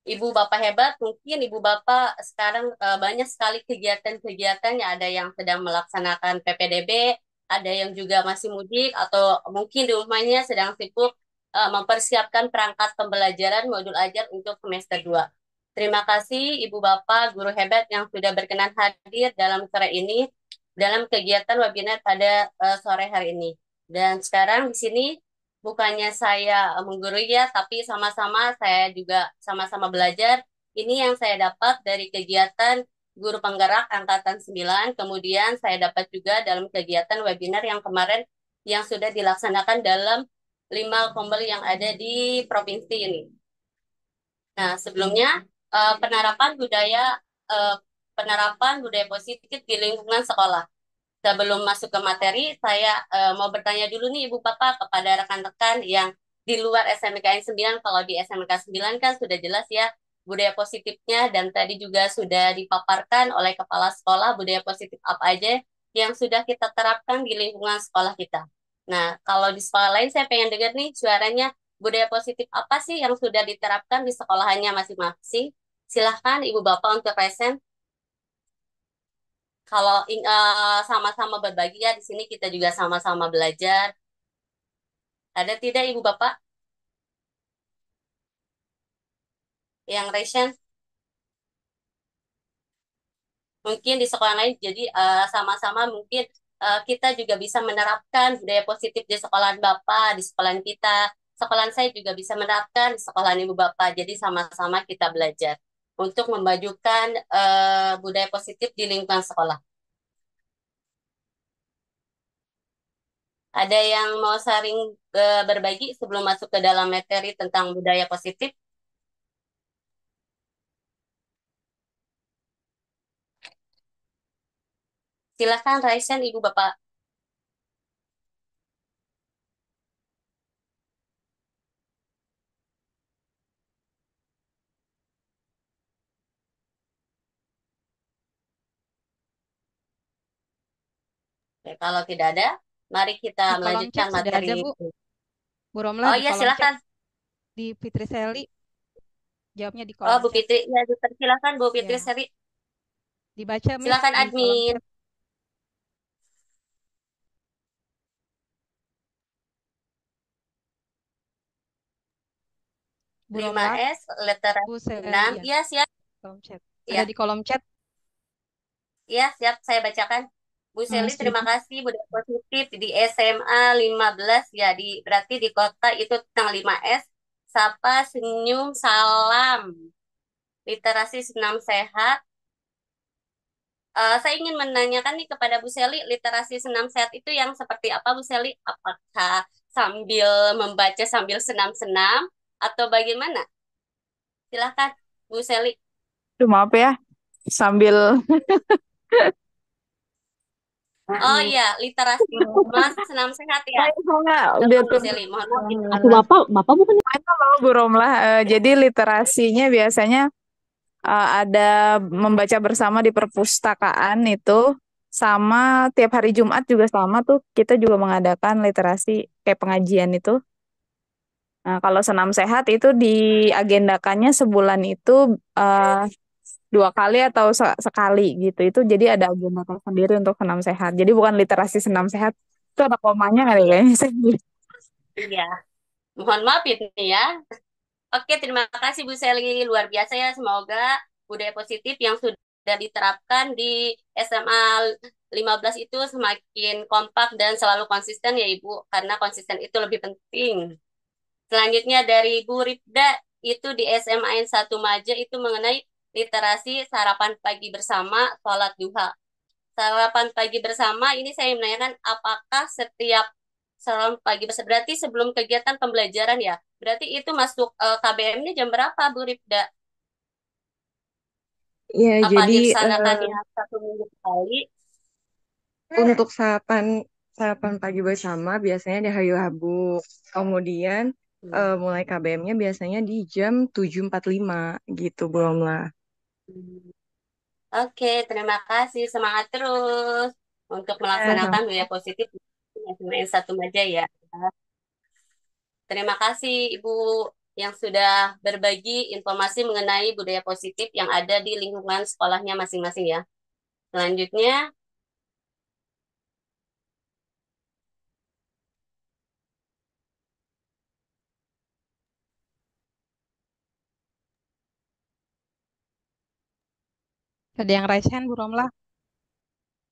Ibu Bapak hebat, mungkin Ibu Bapak sekarang banyak sekali kegiatan-kegiatan, ya ada yang sedang melaksanakan PPDB, ada yang juga masih mudik, atau mungkin di rumahnya sedang sibuk mempersiapkan perangkat pembelajaran modul ajar untuk semester 2. Terima kasih Ibu Bapak, guru hebat yang sudah berkenan hadir dalam sore ini, dalam kegiatan webinar pada sore hari ini. Dan sekarang di sini bukannya saya menggurui ya, tapi sama-sama saya juga sama-sama belajar. Ini yang saya dapat dari kegiatan guru penggerak angkatan 9, kemudian saya dapat juga dalam kegiatan webinar yang kemarin yang sudah dilaksanakan dalam 5 kombel yang ada di provinsi ini. Nah, sebelumnya eh, penerapan budaya eh, penerapan budaya positif di lingkungan sekolah. Sebelum masuk ke materi, saya mau bertanya dulu nih Ibu Bapak kepada rekan-rekan yang di luar SMKN 9. Kalau di SMK 9 kan sudah jelas ya budaya positifnya, dan tadi juga sudah dipaparkan oleh kepala sekolah budaya positif apa aja yang sudah kita terapkan di lingkungan sekolah kita. Nah, kalau di sekolah lain saya pengen dengar nih suaranya, budaya positif apa sih yang sudah diterapkan di sekolahannya masing-masing. Silahkan Ibu Bapak untuk present. Kalau sama-sama berbagi ya, di sini kita juga sama-sama belajar. Ada tidak Ibu Bapak yang recent? Mungkin di sekolah lain, jadi sama-sama mungkin kita juga bisa menerapkan budaya positif di sekolahan Bapak, di sekolahan kita. Sekolahan saya juga bisa menerapkan di sekolahan Ibu Bapak. Jadi sama-sama kita belajar untuk memajukan budaya positif di lingkungan sekolah. Ada yang mau sharing berbagi sebelum masuk ke dalam materi tentang budaya positif? Silakan Raisen Ibu Bapak. Oke, kalau tidak ada, mari kita Di kolom melanjutkan chat sudah materi. ada, Bu. Bu Romlah Oh di iya, kolom chat silakan. di Fitri Seli. Jawabnya di Oh, kolom Bu chat. Fitri, ya, silakan Bu Fitri Ya, Seri. dibaca Miss Silakan di kolom admin. chat. Bu Romlah, 5S, letter Bu Seli 6. ya, Iya, siap. kolom chat. Ada Iya, di kolom chat. iya, siap. Saya bacakan. Bu Seli, terima Setuju. kasih budaya positif di SMA 15 ya, berarti di kota itu tentang 5S. Sapa, senyum, salam, literasi senam sehat. Saya ingin menanyakan nih kepada Bu Seli, literasi senam sehat itu yang seperti apa, Bu Seli? Apakah sambil membaca sambil senam-senam atau bagaimana? Silakan, Bu Seli. Aduh, maaf ya, sambil Oh iya, literasi mas senam sehat ya. enggak udah Silakan Bu tuh. Seli, mohon maaf ini. Aku Bapak bukan Halo Bu Romlah. Jadi literasinya biasanya ada membaca bersama di perpustakaan itu, sama tiap hari Jumat juga sama tuh kita juga mengadakan literasi kayak pengajian itu. Nah, kalau senam sehat itu diagendakannya sebulan itu eh, 2 kali atau sekali gitu. Itu jadi ada agenda tersendiri untuk senam sehat. Jadi bukan literasi senam sehat. Itu ada komanya kali kayaknya. Iya, mohon maaf ini ya. Oke, terima kasih Bu Seli. Luar biasa ya. Semoga budaya positif yang sudah diterapkan di SMA 15 itu semakin kompak dan selalu konsisten ya Ibu. Karena konsisten itu lebih penting. Selanjutnya dari Bu Ripda, itu di SMA N1 Maja itu mengenai literasi sarapan pagi bersama, sholat duha. Sarapan pagi bersama, ini saya menanyakan apakah setiap sarapan pagi bersama, berarti sebelum kegiatan pembelajaran ya? Berarti itu masuk KBM-nya jam berapa, Bu Ripda? Ya, Apa jadi dilaksanakannya 1 minggu sekali? untuk sarapan sarapan pagi bersama biasanya di hari Rabu. Kemudian Hmm. mulai KBM-nya biasanya di jam 7.45 gitu, belum lah. Oke, terima kasih. Semangat terus untuk Ya, melaksanakan sama. budaya positif di SMA N1 Maja ya. Terima kasih Ibu yang sudah berbagi informasi mengenai budaya positif yang ada di lingkungan sekolahnya masing-masing ya. Selanjutnya, Ada yang raise hand, Bu Romlah.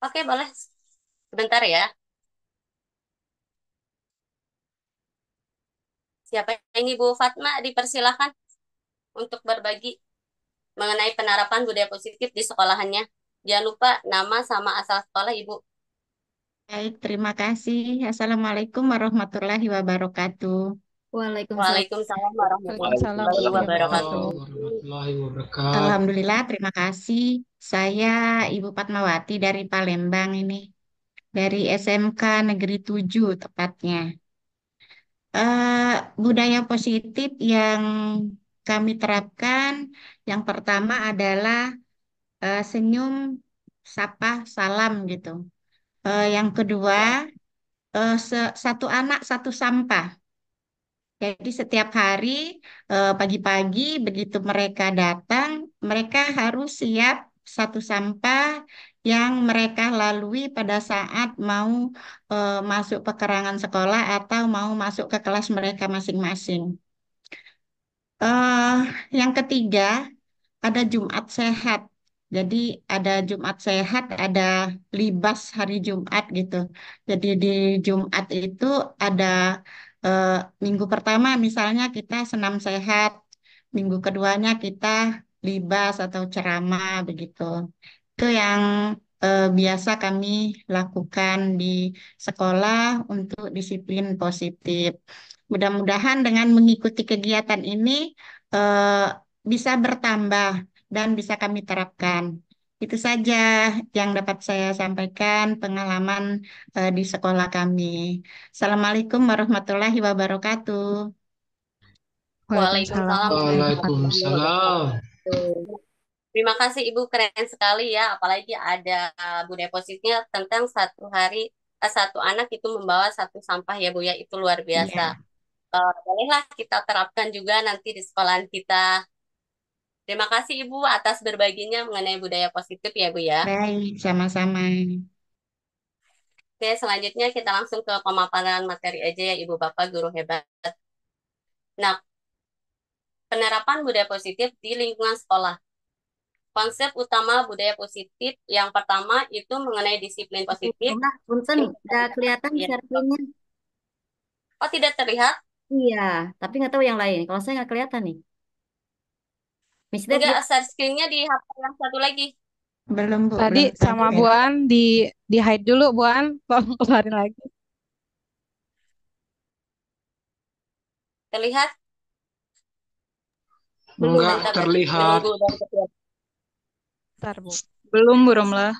oke boleh sebentar ya. Siapa ini Bu Fatma dipersilakan untuk berbagi mengenai penerapan budaya positif di sekolahannya. Jangan lupa nama sama asal sekolah Ibu. Baik, terima kasih. Assalamualaikum warahmatullahi wabarakatuh. Waalaikumsalam. Waalaikumsalam Waalaikumsalam warahmatullahi warahmatullahi wabarakatuh. wabarakatuh. Warahmatullahi wabarakatuh. Alhamdulillah, terima kasih. Saya Ibu Fatmawati dari Palembang ini, dari SMK Negeri 7 tepatnya. Budaya positif yang kami terapkan, yang pertama adalah senyum, sapa, salam gitu. Yang kedua, satu anak, satu sampah. Jadi setiap hari pagi-pagi begitu mereka datang, mereka harus siap satu sampah yang mereka lalui pada saat mau masuk pekarangan sekolah atau mau masuk ke kelas mereka masing-masing. Eh, yang ketiga, ada Jumat sehat. Jadi ada Jumat sehat, ada libas hari Jumat gitu. Jadi di Jumat itu ada eh, minggu pertama misalnya kita senam sehat, minggu keduanya kita libas atau ceramah begitu. Itu yang biasa kami lakukan di sekolah untuk disiplin positif. Mudah-mudahan dengan mengikuti kegiatan ini eh, bisa bertambah dan bisa kami terapkan. Itu saja yang dapat saya sampaikan pengalaman di sekolah kami. Assalamualaikum warahmatullahi wabarakatuh. Waalaikumsalam Waalaikumsalam warahmatullahi Waalaikumsalam. wabarakatuh. Terima kasih Ibu, keren sekali ya. Apalagi ada budaya positifnya tentang satu anak itu membawa satu sampah ya Bu ya. Itu luar biasa. Iya, Bolehlah kita terapkan juga nanti di sekolahan kita. Terima kasih Ibu atas berbaginya mengenai budaya positif ya Bu ya. baik, sama-sama. Oke, selanjutnya kita langsung ke pemaparan materi aja ya Ibu Bapak Guru hebat. Nah, penerapan budaya positif di lingkungan sekolah. Konsep utama budaya positif yang pertama itu mengenai disiplin positif. Nah, punten, udah kelihatan Ya. share screen-nya. Oh, tidak terlihat? Iya, tapi nggak tahu yang lain. Kalau saya nggak kelihatan nih. Miss Deb, Enggak, share screen-nya di HP yang satu lagi. Belum, Bu, Tadi belum sama terlihat. Buan di hide dulu, Buan. Tolong keluarin lagi. Terlihat? belum. Enggak Bentar, berarti terlihat. menunggu dari ketua. Bentar, Bu. Belum, Bu Romlah.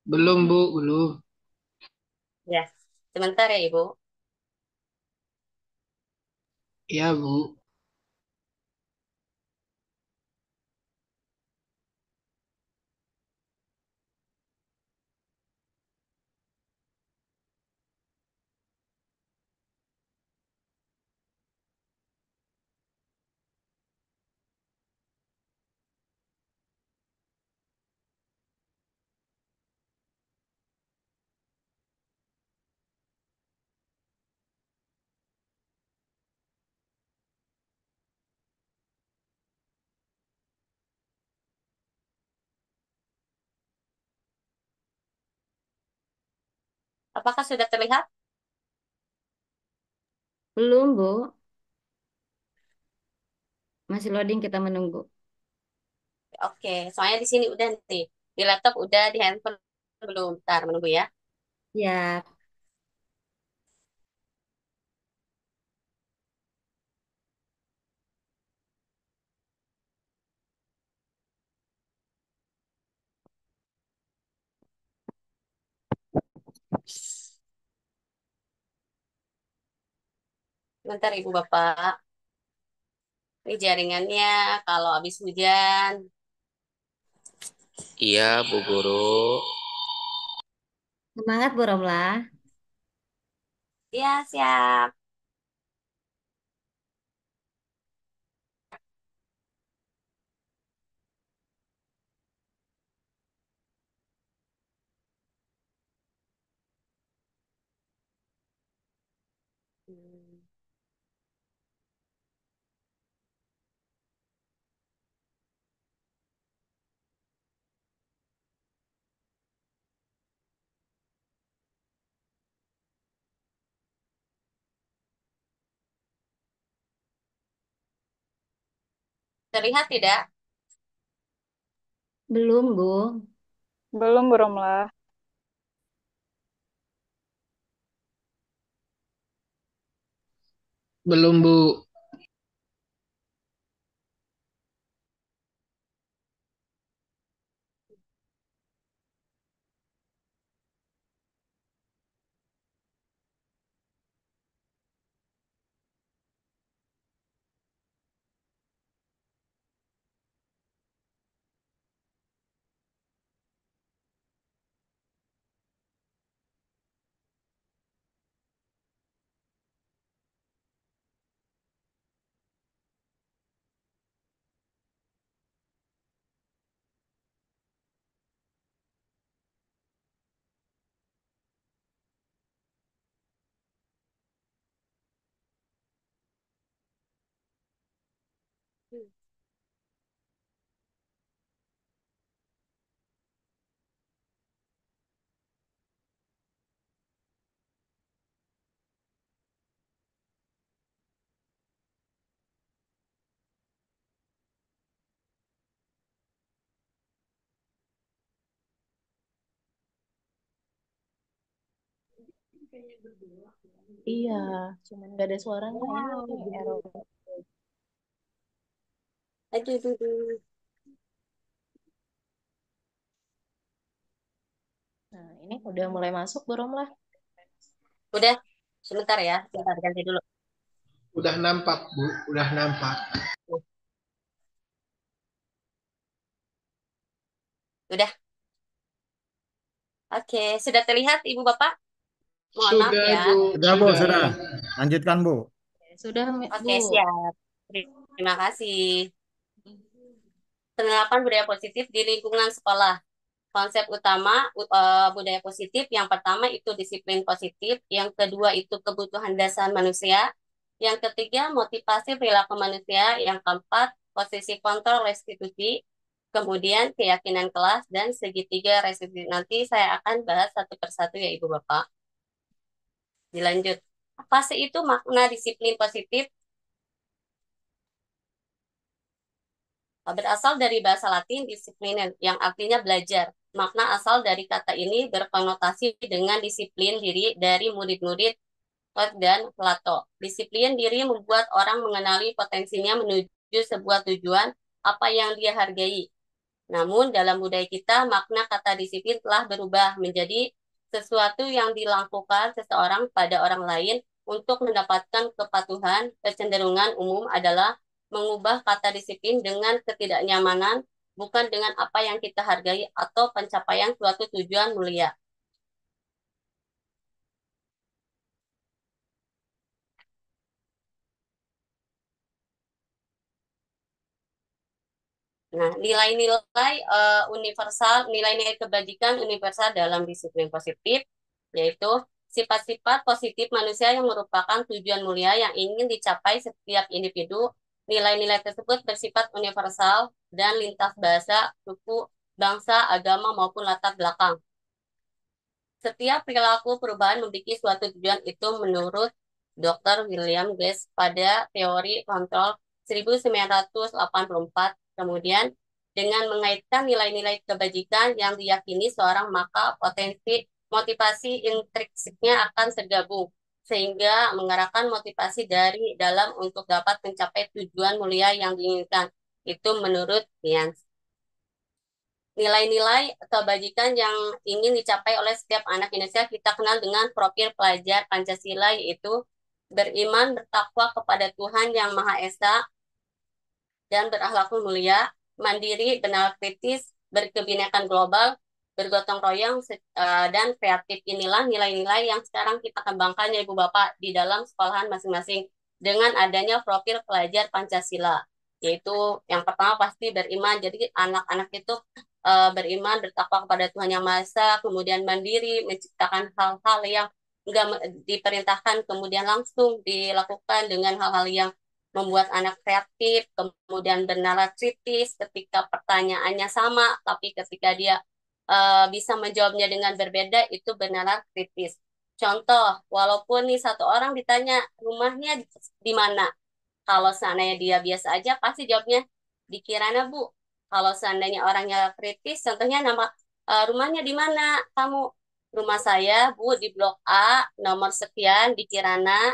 Belum, Bu, belum. Ya, sebentar ya, Ibu. Iya, Bu. Apakah sudah terlihat? Belum, Bu. Masih loading, kita menunggu. Oke, soalnya di sini udah nih. Di laptop udah, di handphone belum. Bentar, menunggu ya. Ya, Bentar, Ibu Bapak. Ini jaringannya kalau habis hujan. Iya, Bu Guru. semangat Bu Romlah. Iya, siap. Hmm, Terlihat tidak? Belum, Bu. Belum, Bu Romlah. Belum, Bu. Iya, cuman nggak ada suaranya. Ini error. Aduh, aduh, aduh. Nah, ini udah mulai masuk belum lah? Udah, sebentar ya. Sebentar, ganti dulu. Udah nampak, Bu. Udah nampak. Udah. Oke, sudah terlihat Ibu Bapak? Mohon maaf Sudah, ya. Bu. Sudah, Bu, sudah. Lanjutkan, Bu. Sudah, Oke, Bu. siap. Terima kasih. Penerapan budaya positif di lingkungan sekolah. Konsep utama budaya positif yang pertama itu disiplin positif, yang kedua itu kebutuhan dasar manusia, Yang ketiga, motivasi perilaku manusia. Yang keempat, posisi kontrol restitusi. Kemudian keyakinan kelas dan segitiga restitusi. Nanti saya akan bahas satu persatu ya Ibu Bapak. Dilanjut. Apa sih itu makna disiplin positif? Berasal dari bahasa Latin disiplinen yang artinya belajar. Makna asal dari kata ini berkonotasi dengan disiplin diri dari murid-murid Plato dan Plato. Disiplin diri membuat orang mengenali potensinya menuju sebuah tujuan apa yang dia hargai. Namun dalam budaya kita makna kata disiplin telah berubah menjadi sesuatu yang dilakukan seseorang pada orang lain untuk mendapatkan kepatuhan. Kecenderungan umum adalah mengubah kata disiplin dengan ketidaknyamanan, bukan dengan apa yang kita hargai atau pencapaian suatu tujuan mulia. Nah, nilai-nilai universal, nilai-nilai kebajikan universal dalam disiplin positif, yaitu sifat-sifat positif manusia yang merupakan tujuan mulia yang ingin dicapai setiap individu. Nilai-nilai tersebut bersifat universal dan lintas bahasa, suku, bangsa, agama, maupun latar belakang. Setiap perilaku perubahan memiliki suatu tujuan itu menurut Dr. William Glasser pada teori kontrol 1984. Kemudian, dengan mengaitkan nilai-nilai kebajikan yang diyakini seorang, maka potensi motivasi intrinsiknya akan tergabung, sehingga mengarahkan motivasi dari dalam untuk dapat mencapai tujuan mulia yang diinginkan. Itu menurut Jans. Nilai-nilai kebajikan yang ingin dicapai oleh setiap anak Indonesia kita kenal dengan profil pelajar Pancasila, yaitu beriman, bertakwa kepada Tuhan Yang Maha Esa, dan berakhlak mulia, mandiri, benar kritis, berkebinekaan global, bergotong royong, dan kreatif. Inilah nilai-nilai yang sekarang kita kembangkan ya Ibu Bapak di dalam sekolahan masing-masing dengan adanya profil pelajar Pancasila. Yaitu yang pertama pasti beriman. Jadi anak-anak itu beriman, bertakwa kepada Tuhan Yang Maha Esa, kemudian mandiri, menciptakan hal-hal yang enggak diperintahkan, kemudian langsung dilakukan dengan hal-hal yang membuat anak kreatif, kemudian bernalar kritis ketika pertanyaannya sama, tapi ketika dia bisa menjawabnya dengan berbeda, itu bernalar kritis. Contoh, walaupun nih satu orang ditanya rumahnya di mana, kalau seandainya dia biasa aja, pasti jawabnya di Kirana, Bu. Kalau seandainya orangnya kritis, contohnya rumahnya di mana kamu? Rumah saya, Bu, di Blok A, nomor sekian, di Kirana,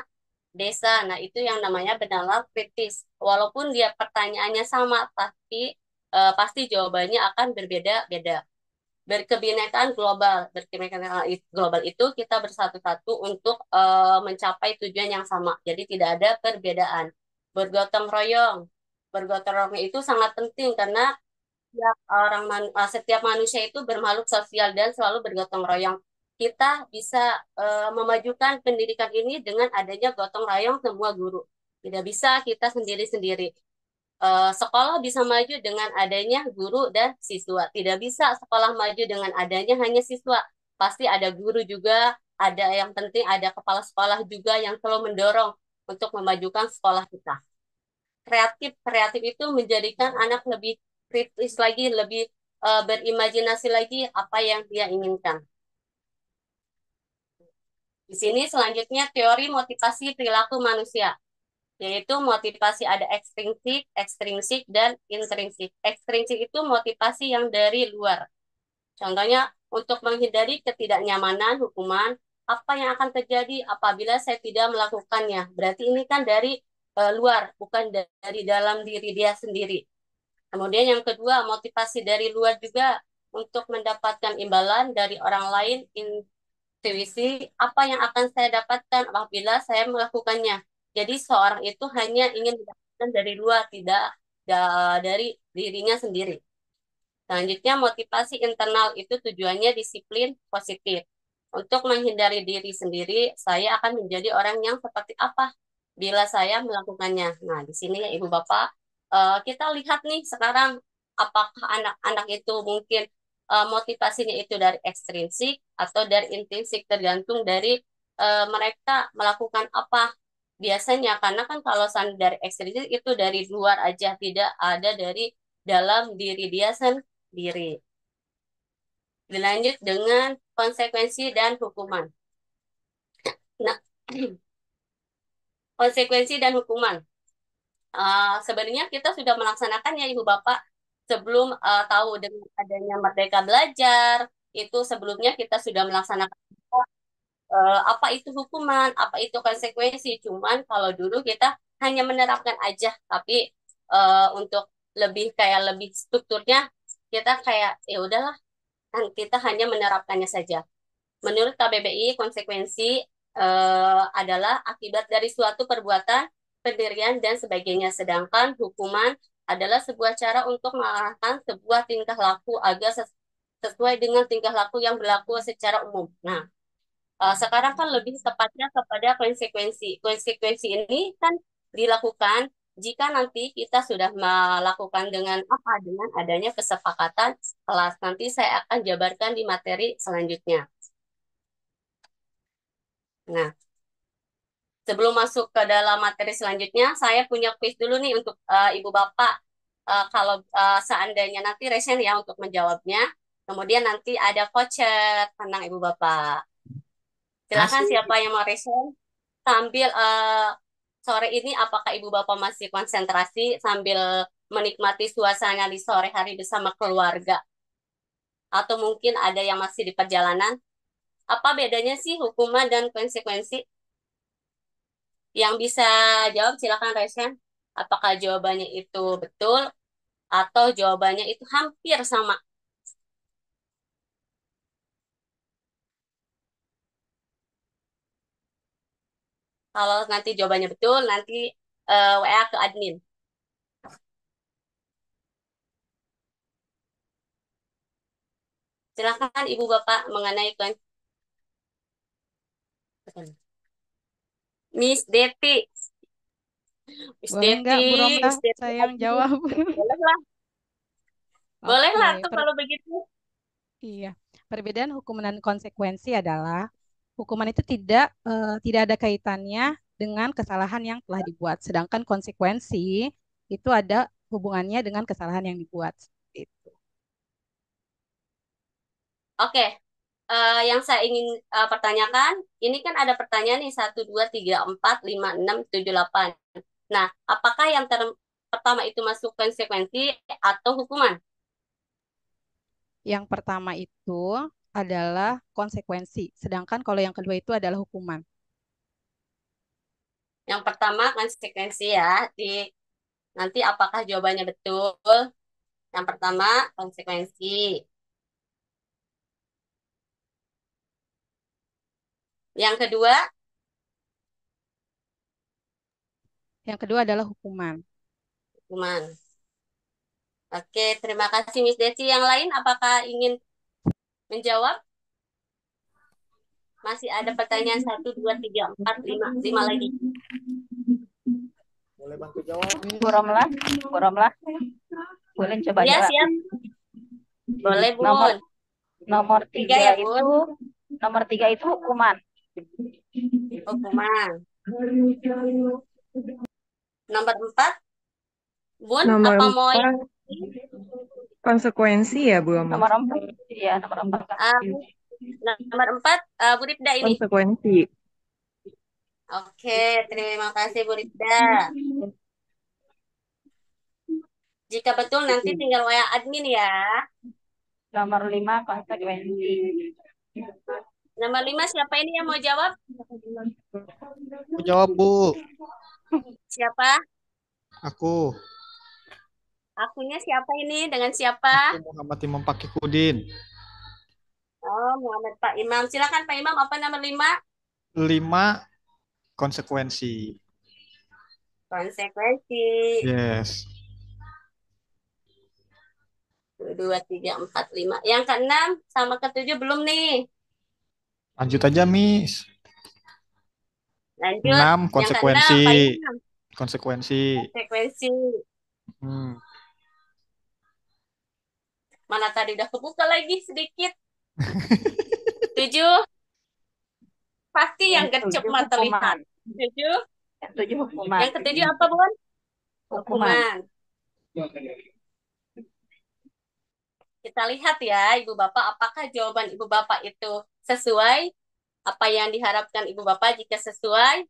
desa. Nah, itu yang namanya benalar kritis. Walaupun dia pertanyaannya sama, tapi pasti jawabannya akan berbeda-beda. Berkebinekaan global. Berkebinekaan global itu kita bersatu-satu untuk mencapai tujuan yang sama. Jadi tidak ada perbedaan. Bergotong royong. Bergotong royong itu sangat penting karena setiap manusia itu bermakhluk sosial dan selalu bergotong royong. Kita bisa memajukan pendidikan ini dengan adanya gotong royong semua guru. Tidak bisa kita sendiri-sendiri. Sekolah bisa maju dengan adanya guru dan siswa. Tidak bisa sekolah maju dengan adanya hanya siswa. Pasti ada guru juga, ada yang penting ada kepala sekolah juga yang selalu mendorong untuk memajukan sekolah kita. Kreatif itu menjadikan anak lebih kritis lagi, lebih berimajinasi lagi apa yang dia inginkan. Di sini selanjutnya teori motivasi perilaku manusia, yaitu motivasi ada ekstrinsik, dan intrinsik. Ekstrinsik itu motivasi yang dari luar. Contohnya, untuk menghindari ketidaknyamanan hukuman, apa yang akan terjadi apabila saya tidak melakukannya? Berarti ini kan dari luar, bukan dari dalam diri dia sendiri. Kemudian yang kedua, motivasi dari luar juga untuk mendapatkan imbalan dari orang lain, intuisi, apa yang akan saya dapatkan apabila saya melakukannya. Jadi seorang itu hanya ingin mendapatkan dari luar, tidak dari dirinya sendiri. Selanjutnya, motivasi internal itu tujuannya disiplin positif. Untuk menghindari diri sendiri, saya akan menjadi orang yang seperti apa bila saya melakukannya. Nah, di sini ya Ibu Bapak, kita lihat nih sekarang apakah anak-anak itu mungkin motivasinya itu dari ekstrinsik atau dari intrinsik, tergantung dari mereka melakukan apa. Biasanya, karena kan kalau standar dari ekstrinsi itu dari luar aja, tidak ada dari dalam diri dia sendiri. Dilanjut dengan konsekuensi dan hukuman. Nah, konsekuensi dan hukuman. Sebenarnya kita sudah melaksanakan ya Ibu Bapak sebelum tahu dengan adanya Merdeka Belajar, itu sebelumnya kita sudah melaksanakan apa itu hukuman, apa itu konsekuensi. Cuman kalau dulu kita hanya menerapkan aja, tapi untuk lebih strukturnya kita kayak ya udahlah, kan kita hanya menerapkannya saja. Menurut KBBI, konsekuensi adalah akibat dari suatu perbuatan, pendirian, dan sebagainya. Sedangkan hukuman adalah sebuah cara untuk mengarahkan sebuah tingkah laku agar sesuai dengan tingkah laku yang berlaku secara umum. Nah, sekarang kan lebih tepatnya kepada konsekuensi. Konsekuensi ini kan dilakukan jika nanti kita sudah melakukan dengan apa? Dengan adanya kesepakatan kelas. Nanti saya akan jabarkan di materi selanjutnya. Nah, sebelum masuk ke dalam materi selanjutnya, saya punya quiz dulu nih untuk Ibu Bapak. Kalau seandainya nanti resen ya untuk menjawabnya. Kemudian nanti ada voucher, tenang Ibu Bapak. Silakan Asik. siapa yang mau resen sambil sore ini apakah Ibu Bapak masih konsentrasi sambil menikmati suasana di sore hari bersama keluarga? Atau mungkin ada yang masih di perjalanan? Apa bedanya sih hukuman dan konsekuensi? Yang bisa jawab silakan resen. Apakah jawabannya itu betul atau jawabannya itu hampir sama? Kalau nanti jawabannya betul, nanti WA ke admin. Silakan Ibu Bapak mengenai Miss Deti. Miss Boleh nggak, Deti, Bu Romlah, Miss Deti saya yang lagi. jawab? Boleh lah. Boleh Oke, lah tuh kalau begitu. iya. Perbedaan hukuman dan konsekuensi adalah hukuman itu tidak ada kaitannya dengan kesalahan yang telah dibuat, sedangkan konsekuensi itu ada hubungannya dengan kesalahan yang dibuat. Itu. Oke, yang saya ingin pertanyakan, ini kan ada pertanyaan nih 1, 2, 3, 4, 5, 6, 7, 8. Nah, apakah yang pertama itu masuk konsekuensi atau hukuman? Yang pertama itu adalah konsekuensi, sedangkan kalau yang kedua itu adalah hukuman. Yang pertama konsekuensi ya. Nanti apakah jawabannya betul? Yang pertama konsekuensi. Yang kedua, Yang kedua adalah hukuman. hukuman. Oke, terima kasih Miss Desi. Yang lain apakah ingin menjawab? Masih ada pertanyaan 1, 2, 3, 4, 5. 5 lagi. Boleh bantu jawab nih. Bu Romlah, Bu Romlah, boleh coba Ya, jawab. siap. Boleh, Bun. Nomor Tiga 3 ya, itu, Bun. nomor 3 itu hukuman. Hukuman. Nomor 4, Bun, Nomor apa mau 4 yang konsekuensi ya, Bu Romlah? Nomor 4, ya nomor 4. nomor 4, Bu Ripda ini. Konsekuensi. Oke, terima kasih Bu Ripda. Jika betul nanti tinggal WA admin ya. Nomor 5 konsekuensi. Nomor 5 siapa ini yang mau jawab? Aku jawab, Bu. Siapa? Aku. Akunya siapa ini? Dengan siapa? Aku Muhammad Imam Pakikudin. Oh, Muhammad Pak Imam. Silakan Pak Imam, apa nomor 5? 5 konsekuensi. Konsekuensi. Yes. 1, 2, 3, 4, 5. Yang ke-6 sama ke-7 belum nih. Lanjut aja, Miss. Lanjut. 6 Yang konsekuensi. ke-6, Pak Imam. Konsekuensi. Konsekuensi. Hmm. Mana tadi udah kebuka lagi sedikit. 7. Pasti yang gercep mata lihat. 7. ketujuh hukuman. Yang ketujuh apa, Bun? Hukuman. Hukuman. Kita lihat ya, Ibu Bapak, apakah jawaban Ibu Bapak itu sesuai apa yang diharapkan Ibu Bapak. Jika sesuai,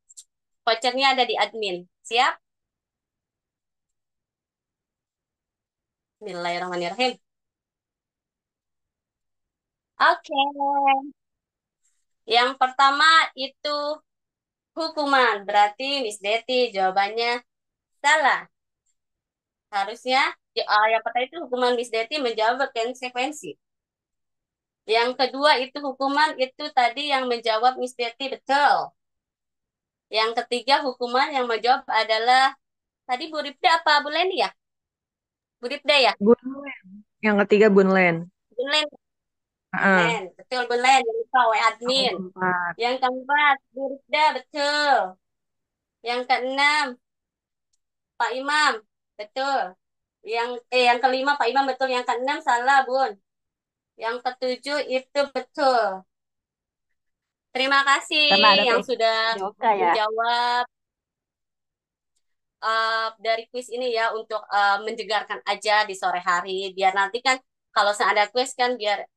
vouchernya ada di admin. Siap? Bismillahirrahmanirrahim. Oke. Yang pertama itu hukuman. Berarti Miss Deti jawabannya salah. Harusnya yang pertama itu hukuman, Miss Deti menjawab konsekuensi. Yang kedua itu hukuman, itu tadi yang menjawab Miss Deti betul. Yang ketiga hukuman yang menjawab adalah tadi Bu Ripda apa Bu Leni ya? Bu Ripda ya? Bunlen. Yang ketiga Bunlen. Bunlen. Heeh. Bunlen. Betul Bunlen. Yang lupa W Yang admin. keempat. Yang keempat Bu Ripda betul. Yang keenam Pak Imam betul. Yang kelima Pak Imam betul. Yang keenam salah Bun. Yang ketujuh itu betul. Terima kasih Karena ada yang tes sudah juga ya. menjawab dari kuis ini ya, untuk menjegarkan aja di sore hari. Biar nanti kan kalau ada kuis kan biar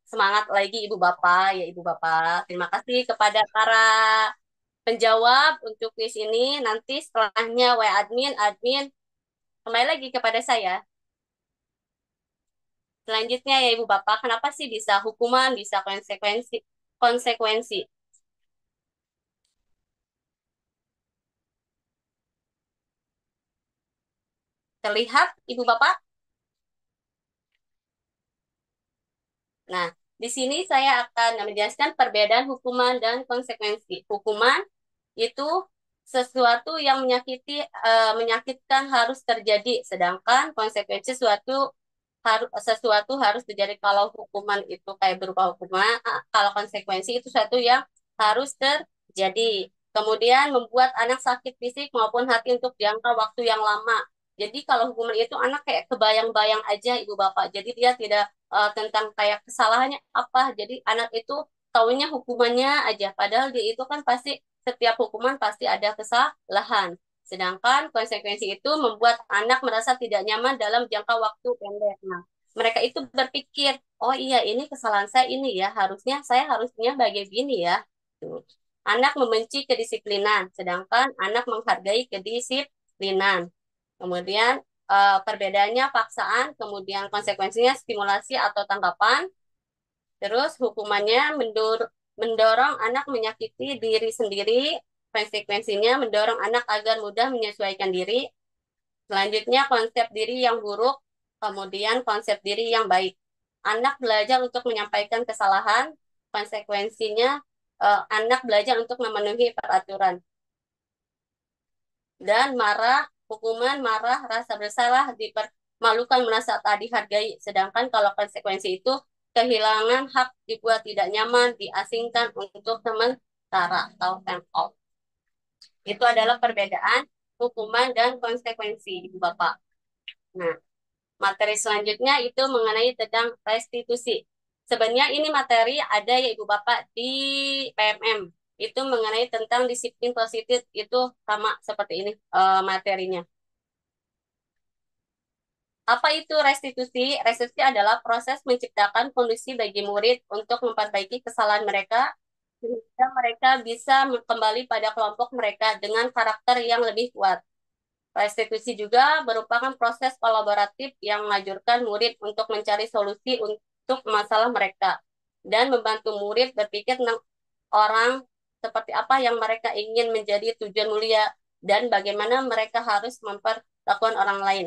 semangat lagi Ibu Bapak ya Ibu Bapak. Terima kasih kepada para penjawab untuk kuis ini. Nanti setelahnya admin kembali lagi kepada saya. Selanjutnya ya Ibu Bapak, kenapa sih bisa hukuman, bisa konsekuensi? Terlihat Ibu Bapak? Nah, di sini saya akan menjelaskan perbedaan hukuman dan konsekuensi. Hukuman itu sesuatu yang menyakitkan harus terjadi, sedangkan konsekuensi sesuatu harus terjadi. Kalau hukuman itu kayak berupa hukuman, kalau konsekuensi itu sesuatu yang harus terjadi. Kemudian membuat anak sakit fisik maupun hati untuk jangka waktu yang lama. Jadi kalau hukuman itu anak kayak kebayang-bayang aja Ibu Bapak. Jadi dia tidak tentang kayak kesalahannya apa. Jadi anak itu taunya hukumannya aja. Padahal dia itu kan pasti setiap hukuman pasti ada kesalahan. Sedangkan konsekuensi itu membuat anak merasa tidak nyaman dalam jangka waktu pendek. Nah, mereka itu berpikir, oh iya ini kesalahan saya ini ya, saya harusnya begini ya. Tuh. Anak membenci kedisiplinan, sedangkan anak menghargai kedisiplinan. Kemudian perbedaannya paksaan, kemudian konsekuensinya stimulasi atau tanggapan. Terus hukumannya mendorong anak menyakiti diri sendiri, konsekuensinya mendorong anak agar mudah menyesuaikan diri. Selanjutnya konsep diri yang buruk, kemudian konsep diri yang baik. Anak belajar untuk menyampaikan kesalahan, konsekuensinya anak belajar untuk memenuhi peraturan. Dan hukuman marah, rasa bersalah, dipermalukan, merasa tak dihargai. Sedangkan kalau konsekuensi itu kehilangan hak, dibuat tidak nyaman, diasingkan untuk sementara atau time off. Itu adalah perbedaan hukuman dan konsekuensi, Ibu Bapak. Nah, materi selanjutnya itu mengenai tentang restitusi. Sebenarnya ini materi ada ya Ibu Bapak di PMM. Itu mengenai tentang disiplin positif, itu sama seperti ini materinya. Apa itu restitusi? Restitusi adalah proses menciptakan kondisi bagi murid untuk memperbaiki kesalahan mereka sehingga mereka bisa kembali pada kelompok mereka dengan karakter yang lebih kuat. Restitusi juga merupakan proses kolaboratif yang mengajurkan murid untuk mencari solusi untuk masalah mereka dan membantu murid berpikir tentang orang seperti apa yang mereka ingin menjadi tujuan mulia dan bagaimana mereka harus memperlakukan orang lain.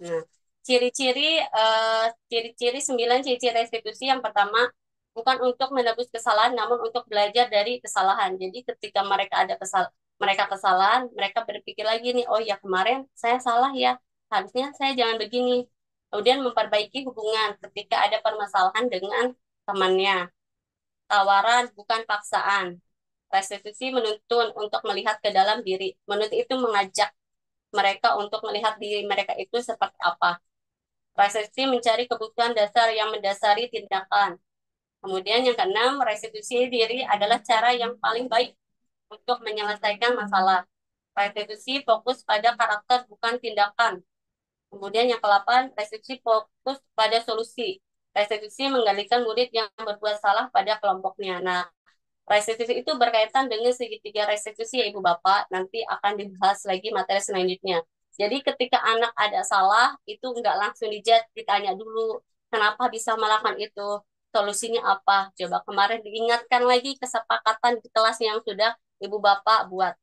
Nah, ciri-ciri 9 ciri-ciri restitusi. Yang pertama, bukan untuk menebus kesalahan, namun untuk belajar dari kesalahan. Jadi ketika mereka kesalahan, mereka berpikir lagi nih, oh ya kemarin saya salah ya, harusnya saya jangan begini. Kemudian memperbaiki hubungan ketika ada permasalahan dengan temannya. Tawaran bukan paksaan. Restitusi menuntun untuk melihat ke dalam diri. Menuntut itu mengajak mereka untuk melihat diri mereka itu seperti apa. Restitusi mencari kebutuhan dasar yang mendasari tindakan. Kemudian yang keenam, restitusi diri adalah cara yang paling baik untuk menyelesaikan masalah. Restitusi fokus pada karakter bukan tindakan. Kemudian yang ke-8, restitusi fokus pada solusi. Restitusi menggalikan murid yang berbuat salah pada kelompoknya. Nah, restitusi itu berkaitan dengan segitiga restitusi ya Ibu Bapak. Nanti akan dibahas lagi materi selanjutnya. Jadi ketika anak ada salah, itu nggak langsung ditanya dulu, kenapa bisa melakukan itu, solusinya apa. Coba kemarin diingatkan lagi kesepakatan di kelas yang sudah Ibu Bapak buat.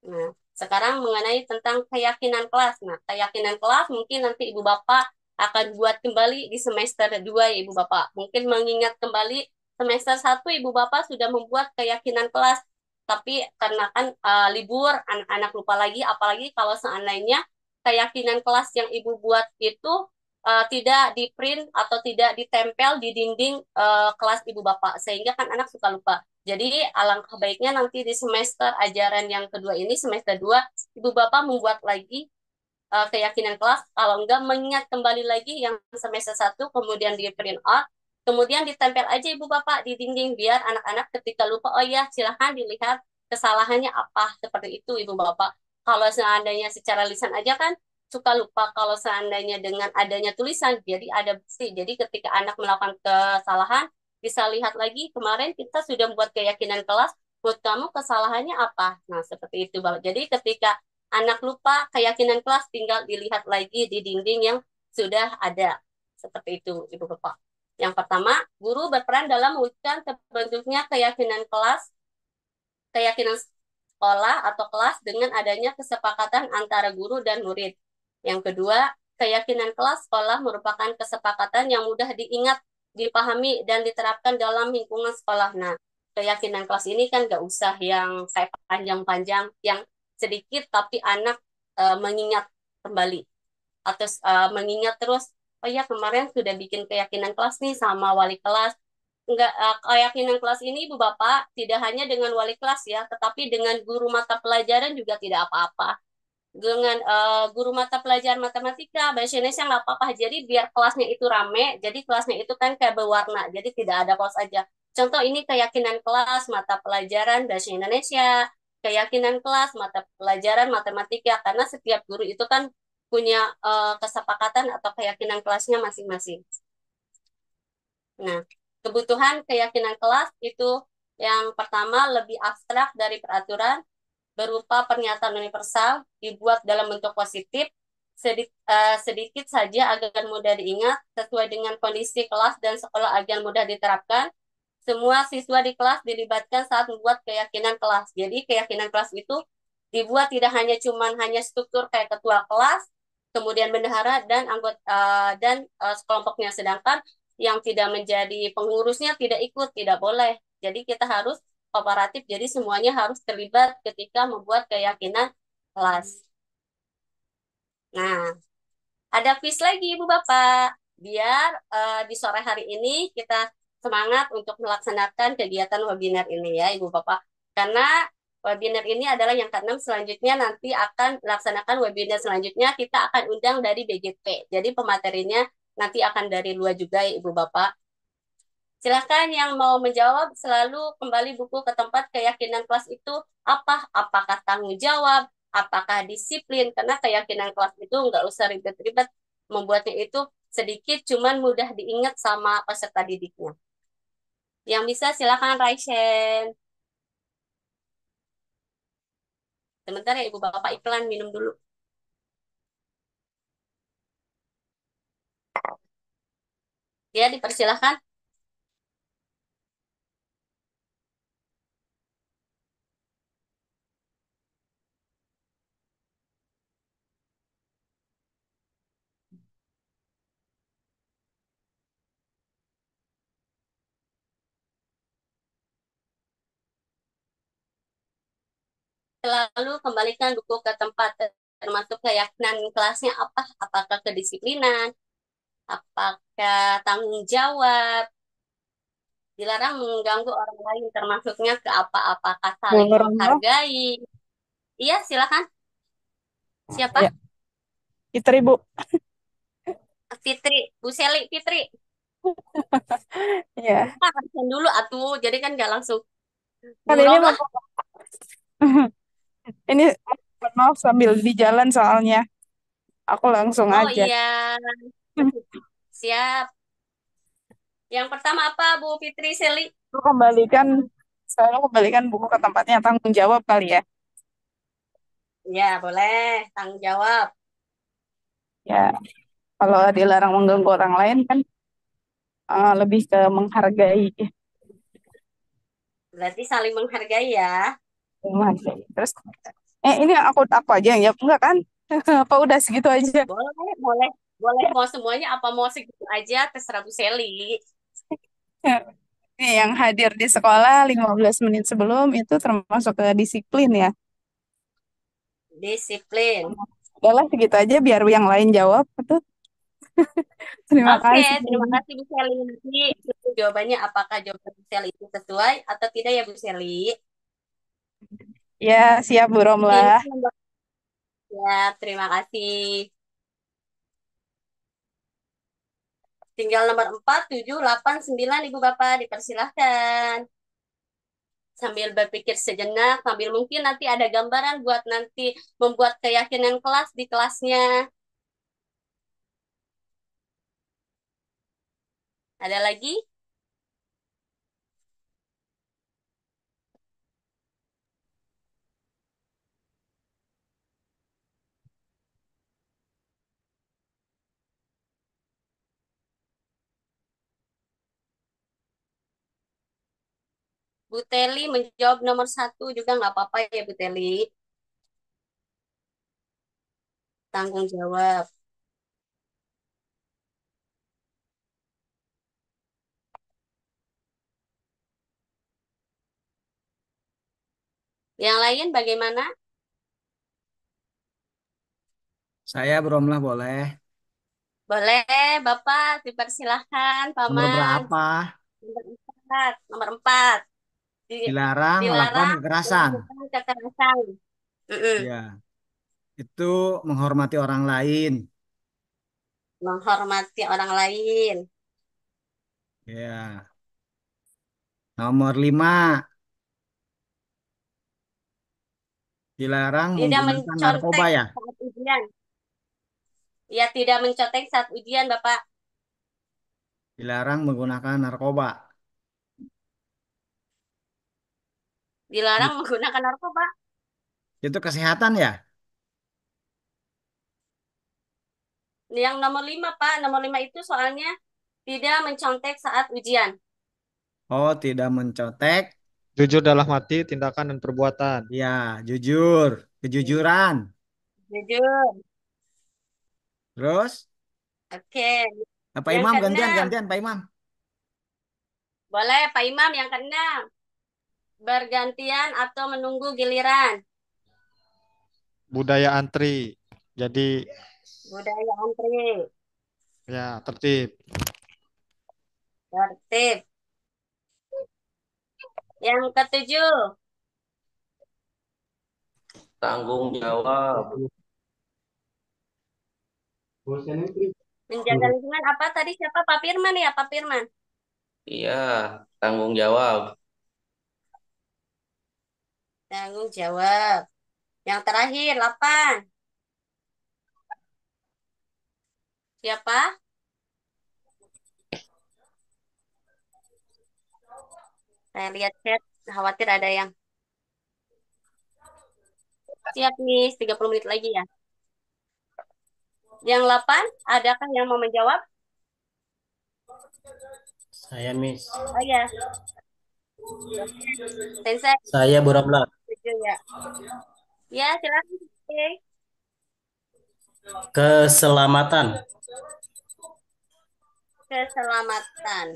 Nah, sekarang mengenai tentang keyakinan kelas. Nah, keyakinan kelas mungkin nanti Ibu Bapak akan buat kembali di semester 2 ya Ibu Bapak. Mungkin mengingat kembali semester 1 Ibu Bapak sudah membuat keyakinan kelas. Tapi karena kan libur, anak-anak lupa lagi, apalagi kalau seandainya keyakinan kelas yang Ibu buat itu tidak di print atau tidak ditempel di dinding kelas Ibu Bapak. Sehingga kan anak suka lupa. Jadi alangkah baiknya nanti di semester ajaran yang kedua ini, semester 2 Ibu Bapak membuat lagi keyakinan kelas, kalau enggak mengingat kembali lagi yang semester 1, kemudian di print out, kemudian ditempel aja Ibu Bapak di dinding, biar anak-anak ketika lupa, oh ya silahkan dilihat kesalahannya apa, seperti itu Ibu Bapak. Kalau seandainya secara lisan aja kan suka lupa, kalau seandainya dengan adanya tulisan, jadi ada bukti. Jadi ketika anak melakukan kesalahan, bisa lihat lagi kemarin kita sudah membuat keyakinan kelas, buat kamu kesalahannya apa. Nah, seperti itu Bapak. Jadi ketika anak lupa keyakinan kelas, tinggal dilihat lagi di dinding yang sudah ada. Seperti itu Ibu Bapak. Yang pertama, guru berperan dalam mewujudkan terbentuknya keyakinan kelas, keyakinan sekolah atau kelas dengan adanya kesepakatan antara guru dan murid. Yang kedua, keyakinan kelas sekolah merupakan kesepakatan yang mudah diingat, dipahami, dan diterapkan dalam lingkungan sekolah. Nah, keyakinan kelas ini kan nggak usah yang kayak panjang-panjang, yang sedikit tapi anak mengingat kembali. Atau mengingat terus, oh ya kemarin sudah bikin keyakinan kelas nih sama wali kelas. Enggak, keyakinan kelas ini Ibu Bapak tidak hanya dengan wali kelas ya, tetapi dengan guru mata pelajaran juga tidak apa-apa, dengan guru mata pelajaran matematika, bahasa Indonesia nggak apa-apa. Jadi biar kelasnya itu rame, jadi kelasnya itu kan kayak berwarna, jadi tidak ada pos aja. Contoh ini keyakinan kelas mata pelajaran bahasa Indonesia, keyakinan kelas mata pelajaran matematika, karena setiap guru itu kan punya kesepakatan atau keyakinan kelasnya masing-masing. Nah, kebutuhan keyakinan kelas itu yang pertama lebih abstrak dari peraturan, berupa pernyataan universal, dibuat dalam bentuk positif, sedikit saja agar mudah diingat, sesuai dengan kondisi kelas dan sekolah agar mudah diterapkan. Semua siswa di kelas dilibatkan saat membuat keyakinan kelas. Jadi keyakinan kelas itu dibuat tidak hanya hanya struktur kayak ketua kelas, kemudian bendahara dan anggota sekelompoknya. Sedangkan yang tidak menjadi pengurusnya tidak ikut, tidak boleh. Jadi kita harus kooperatif, jadi semuanya harus terlibat ketika membuat keyakinan kelas. Nah, ada quiz lagi Ibu Bapak, biar di sore hari ini kita semangat untuk melaksanakan kegiatan webinar ini ya Ibu Bapak. Karena webinar ini adalah yang ke-6, selanjutnya nanti akan melaksanakan webinar selanjutnya, kita akan undang dari BGP. Jadi pematerinya nanti akan dari luar juga ya Ibu Bapak. Silakan yang mau menjawab, selalu kembali buku ke tempat. Keyakinan kelas itu apa? Apakah tanggung jawab? Apakah disiplin? Karena keyakinan kelas itu nggak usah ribet-ribet. Membuatnya itu sedikit, cuman mudah diingat sama peserta didiknya. Yang bisa silakan raise hand. Sebentar ya Ibu Bapak, iklan minum dulu. Ya, dipersilahkan. Selalu kembalikan buku ke tempat, termasuk keyakinan kelasnya apa? Apakah kedisiplinan? Apakah tanggung jawab? Dilarang mengganggu orang lain, termasuknya ke apakah saling Boleh Romo? menghargai. Iya, silakan. Siapa? Ya, Fitri Bu. Fitri, Bu Seli, Fitri. Ya. Bukan, absen dulu atuh, jadi kan nggak langsung. Kan Bu ini Romlah? ini maaf sambil di jalan soalnya. Aku langsung Oh aja. iya, siap. Yang pertama apa, Bu Fitri Seli? Aku kembalikan, saya kembalikan buku ke tempatnya, tanggung jawab kali ya. Ya, boleh. Tanggung jawab. Ya, kalau dilarang mengganggu orang lain kan lebih ke menghargai. Berarti saling menghargai ya. Menghargai. Terus, ini aku aja yang jawab enggak kan? Apa udah segitu aja? Boleh, boleh. Boleh mau semuanya apa mau segitu aja, terserah Bu Seli. Nih, yang hadir di sekolah 15 menit sebelum itu termasuk ke disiplin ya. Disiplin. Udahlah segitu aja biar yang lain jawab. Betul. Terima Oke, kasih. terima kasih Bu Seli. Nanti jawabannya apakah jawaban Bu Seli itu sesuai atau tidak ya Bu Seli? Ya, siap Bu Tinggal Romlah. nomor- Ya, terima kasih. Tinggal nomor 4, 7, 8, 9, Ibu Bapak, dipersilahkan. Sambil berpikir sejenak, sambil mungkin nanti ada gambaran buat nanti membuat keyakinan kelas di kelasnya. Ada lagi? Bu Teli menjawab nomor 1 juga nggak apa-apa ya Bu Teli. Tanggung jawab. Yang lain bagaimana? Saya Bu Romlah boleh. Boleh, Bapak, dipersilahkan, Nomor Paman. berapa? Nomor 4. Nomor 4. Dilarang melakukan Dilarang kekerasan. melakukan kekerasan. Mm-mm. Ya, itu menghormati orang lain. Menghormati orang lain. Ya. Nomor 5, dilarang Tidak menggunakan narkoba mencontek ya. saat ujian. Ya, tidak mencontek saat ujian, Bapak. Dilarang menggunakan narkoba. Dilarang menggunakan narkoba. Itu kesehatan ya? Yang nomor 5, Pak. Nomor 5 itu soalnya tidak mencontek saat ujian. Oh, tidak mencotek. Jujur dalam hati, tindakan dan perbuatan. Ya, jujur. Kejujuran. Jujur. Terus, Oke. Pak Yang Imam gantian, keenam. gantian Pak Imam. Boleh, Pak Imam. Yang keenam. Bergantian atau menunggu giliran. Budaya antri. Jadi, Budaya antri. ya tertib. Tertib. Yang ketujuh. Tanggung jawab. Menjaga lingkungan apa tadi? Siapa? Pak Firman ya, Pak Firman. Iya, tanggung jawab. Tanggung jawab. Yang terakhir, 8. Siapa? Saya lihat chat, khawatir ada yang siap nih, 30 menit lagi ya. Yang 8, adakah yang mau menjawab? Saya Miss. Oh ya, Sensei, Saya Bu Ramla. setuju ya. Ya, silakan. Oke. Keselamatan. Keselamatan.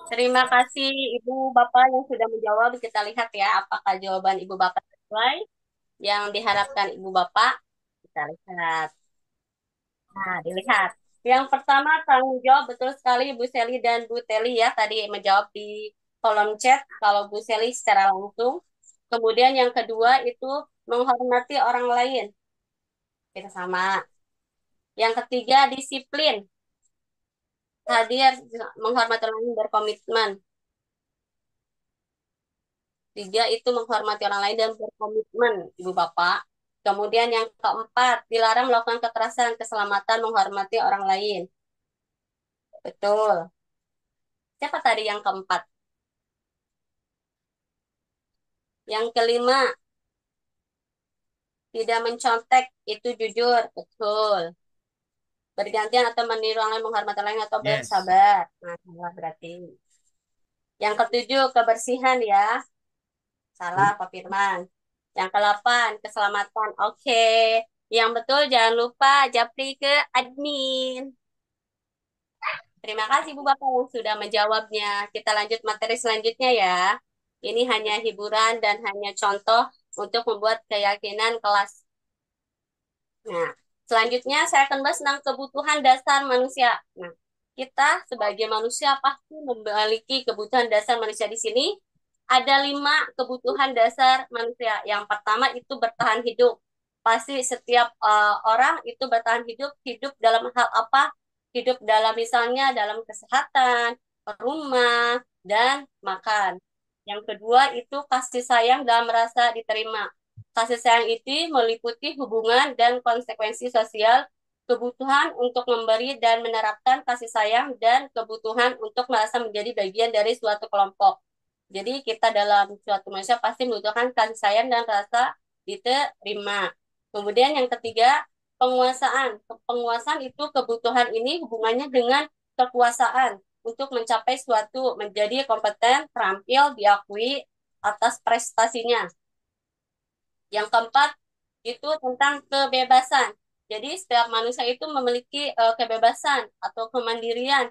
Terima kasih Ibu Bapak yang sudah menjawab. Kita lihat ya, apakah jawaban Ibu Bapak sesuai yang diharapkan Ibu Bapak. Kita lihat. Nah, dilihat. Yang pertama tanggung jawab betul sekali Bu Seli dan Bu Teli ya tadi menjawab di kolom chat kalau Bu Seli secara langsung. Kemudian yang kedua itu menghormati orang lain. Kita sama. Yang ketiga disiplin. hadir, menghormati orang lain, berkomitmen. 3 itu menghormati orang lain dan berkomitmen, Ibu Bapak. Kemudian yang keempat, dilarang melakukan kekerasan, keselamatan, menghormati orang lain. Betul. Siapa tadi yang keempat? Yang kelima, tidak mencontek, itu jujur. Betul. Bergantian atau meniru orang lain, menghormati orang lain, atau Yes. bersabar. Nah, salah berarti. Yang ketujuh, kebersihan ya. Salah, Pak Firman. Yang ke-8, keselamatan. Oke. Yang betul, jangan lupa japri ke admin. Terima kasih Bu Bapak yang sudah menjawabnya. Kita lanjut materi selanjutnya ya. Ini hanya hiburan dan hanya contoh untuk membuat keyakinan kelas. Nah, selanjutnya saya akan bahas tentang kebutuhan dasar manusia. Nah, kita sebagai manusia pasti memiliki kebutuhan dasar manusia di sini. Ada 5 kebutuhan dasar manusia. Yang pertama itu bertahan hidup. Pasti setiap orang itu bertahan hidup dalam hal apa? Hidup dalam misalnya dalam kesehatan, rumah, dan makan. Yang kedua itu kasih sayang dalam merasa diterima. Kasih sayang itu meliputi hubungan dan konsekuensi sosial, kebutuhan untuk memberi dan menerapkan kasih sayang, dan kebutuhan untuk merasa menjadi bagian dari suatu kelompok. Jadi kita dalam suatu manusia pasti membutuhkan kasih sayang dan rasa diterima. Kemudian yang ketiga, penguasaan. Penguasaan itu kebutuhan ini hubungannya dengan kekuasaan untuk mencapai suatu, menjadi kompeten, terampil, diakui atas prestasinya. Yang keempat, itu tentang kebebasan. Jadi setiap manusia itu memiliki kebebasan atau kemandirian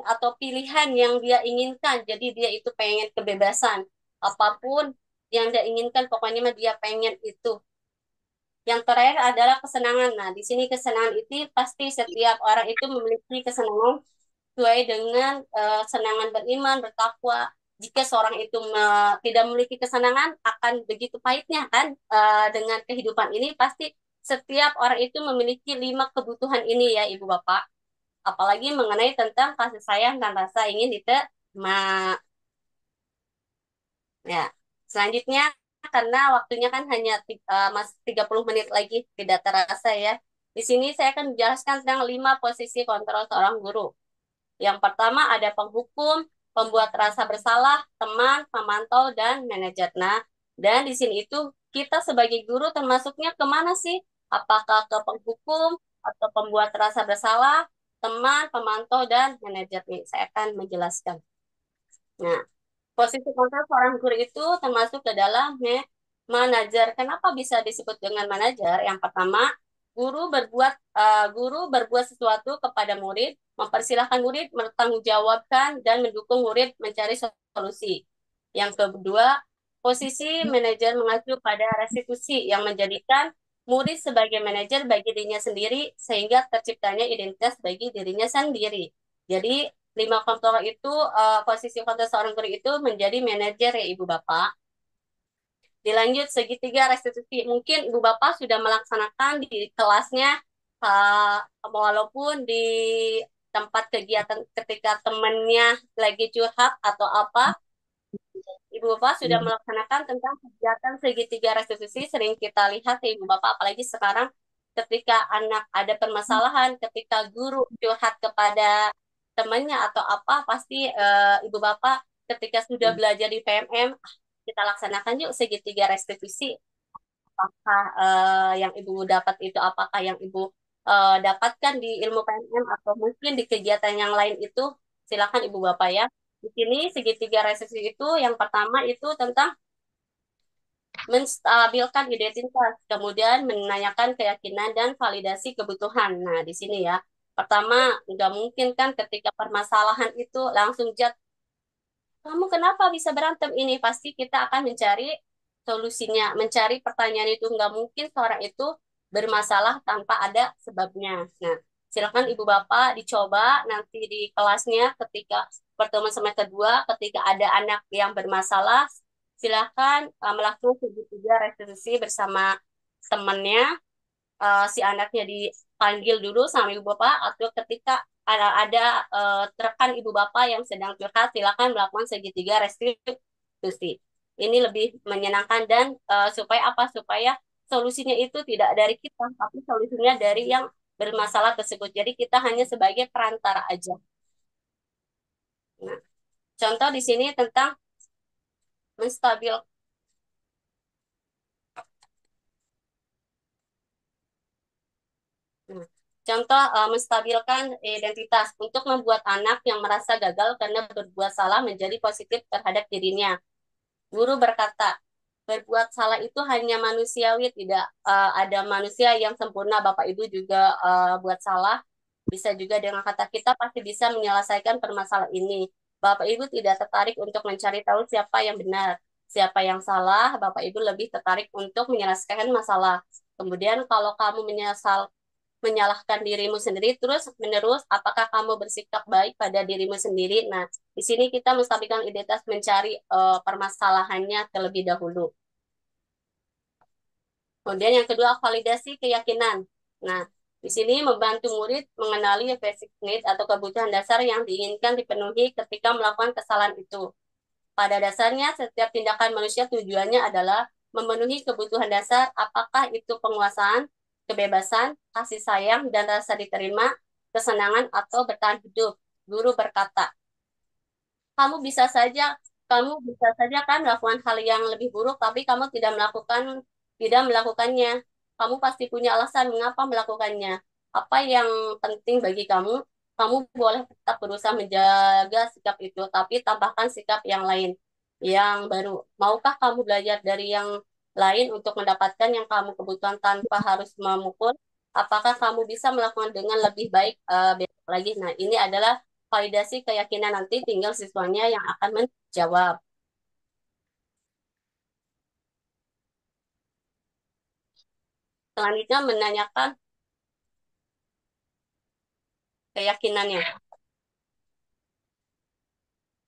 atau pilihan yang dia inginkan. Jadi dia itu pengen kebebasan. Apapun yang dia inginkan, pokoknya mah dia pengen itu. Yang terakhir adalah kesenangan. Nah, di sini kesenangan itu pasti setiap orang itu memiliki kesenangan sesuai dengan kesenangan beriman, bertakwa. Jika seorang itu tidak memiliki kesenangan, akan begitu pahitnya kan dengan kehidupan ini. Pasti setiap orang itu memiliki 5 kebutuhan ini ya Ibu Bapak. Apalagi mengenai tentang kasih sayang dan rasa ingin diterima. Ya, selanjutnya karena waktunya kan hanya masih 30 menit lagi, tidak terasa ya. Di sini saya akan menjelaskan tentang 5 posisi kontrol seorang guru. Yang pertama ada penghukum, pembuat rasa bersalah, teman, pemantau, dan manajer. Nah, dan di sini itu kita sebagai guru termasuknya kemana sih? Apakah ke penghukum atau pembuat rasa bersalah, teman, pemantau, dan manajer nih? Saya akan menjelaskan. Nah, posisi kontrol seorang guru itu termasuk ke dalam manajer. Kenapa bisa disebut dengan manajer? Yang pertama, guru berbuat sesuatu kepada murid, mempersilahkan murid, bertanggungjawabkan dan mendukung murid mencari solusi. Yang kedua, posisi manajer mengacu pada restitusi yang menjadikan murid sebagai manajer bagi dirinya sendiri sehingga terciptanya identitas bagi dirinya sendiri. Jadi 5 kontrol itu posisi kontrol seorang guru itu menjadi manajer ya Ibu Bapak. Dilanjut segitiga restitusi. Mungkin Ibu Bapak sudah melaksanakan di kelasnya, walaupun di tempat kegiatan ketika temannya lagi curhat atau apa, Ibu Bapak sudah melaksanakan tentang kegiatan segitiga restitusi. Sering kita lihat ya Ibu Bapak, apalagi sekarang ketika anak ada permasalahan, ketika guru curhat kepada temannya atau apa, pasti Ibu Bapak ketika sudah belajar di PMM, kita laksanakan yuk segitiga restitusi. Apakah yang Ibu dapat itu, apakah yang Ibu dapatkan di ilmu PMM atau mungkin di kegiatan yang lain itu, silakan Ibu Bapak ya. Di sini segitiga restitusi itu yang pertama itu tentang menstabilkan identitas, kemudian menanyakan keyakinan dan validasi kebutuhan. Nah, di sini ya. Pertama, nggak mungkin kan ketika permasalahan itu langsung kamu kenapa bisa berantem ini? Pasti kita akan mencari solusinya, mencari pertanyaan itu. Nggak mungkin seorang itu bermasalah tanpa ada sebabnya. Nah, silakan Ibu Bapak dicoba nanti di kelasnya ketika pertemuan semester kedua, ketika ada anak yang bermasalah, silakan melakukan segitiga restitusi bersama temannya. Si anaknya dipanggil dulu sama Ibu Bapak, atau ketika rekan ibu bapak yang sedang curhat, silakan melakukan segitiga restitusi. Ini lebih menyenangkan dan supaya apa? Supaya solusinya itu tidak dari kita, tapi solusinya dari yang bermasalah tersebut. Jadi kita hanya sebagai perantara aja. Nah, contoh di sini tentang menstabil. Nah, contoh menstabilkan identitas untuk membuat anak yang merasa gagal karena berbuat salah menjadi positif terhadap dirinya. Guru berkata, berbuat salah itu hanya manusiawi, tidak ada manusia yang sempurna. Bapak Ibu juga buat salah. Bisa juga dengan kata kita pasti bisa menyelesaikan permasalahan ini. Bapak Ibu tidak tertarik untuk mencari tahu siapa yang benar, siapa yang salah. Bapak Ibu lebih tertarik untuk menyelesaikan masalah. Kemudian kalau kamu menyalahkan dirimu sendiri terus menerus, apakah kamu bersikap baik pada dirimu sendiri? Nah, di sini kita menstabilkan identitas, mencari permasalahannya terlebih dahulu. Kemudian yang kedua, validasi keyakinan. Nah, di sini membantu murid mengenali basic need atau kebutuhan dasar yang diinginkan dipenuhi ketika melakukan kesalahan itu. Pada dasarnya, setiap tindakan manusia tujuannya adalah memenuhi kebutuhan dasar, apakah itu penguasaan, kebebasan, kasih sayang, dan rasa diterima, kesenangan, atau bertahan hidup. Guru berkata, kamu bisa saja kamu bisa saja kan melakukan hal yang lebih buruk, tapi kamu tidak melakukannya. Kamu pasti punya alasan mengapa melakukannya. Apa yang penting bagi kamu, kamu boleh tetap berusaha menjaga sikap itu, tapi tambahkan sikap yang lain, yang baru. Maukah kamu belajar dari yang lain untuk mendapatkan yang kamu kebutuhan tanpa harus memukul? Apakah kamu bisa melakukan dengan lebih baik besok lagi? Nah, ini adalah validasi keyakinan, nanti tinggal siswanya yang akan menjawab. Selanjutnya menanyakan keyakinannya.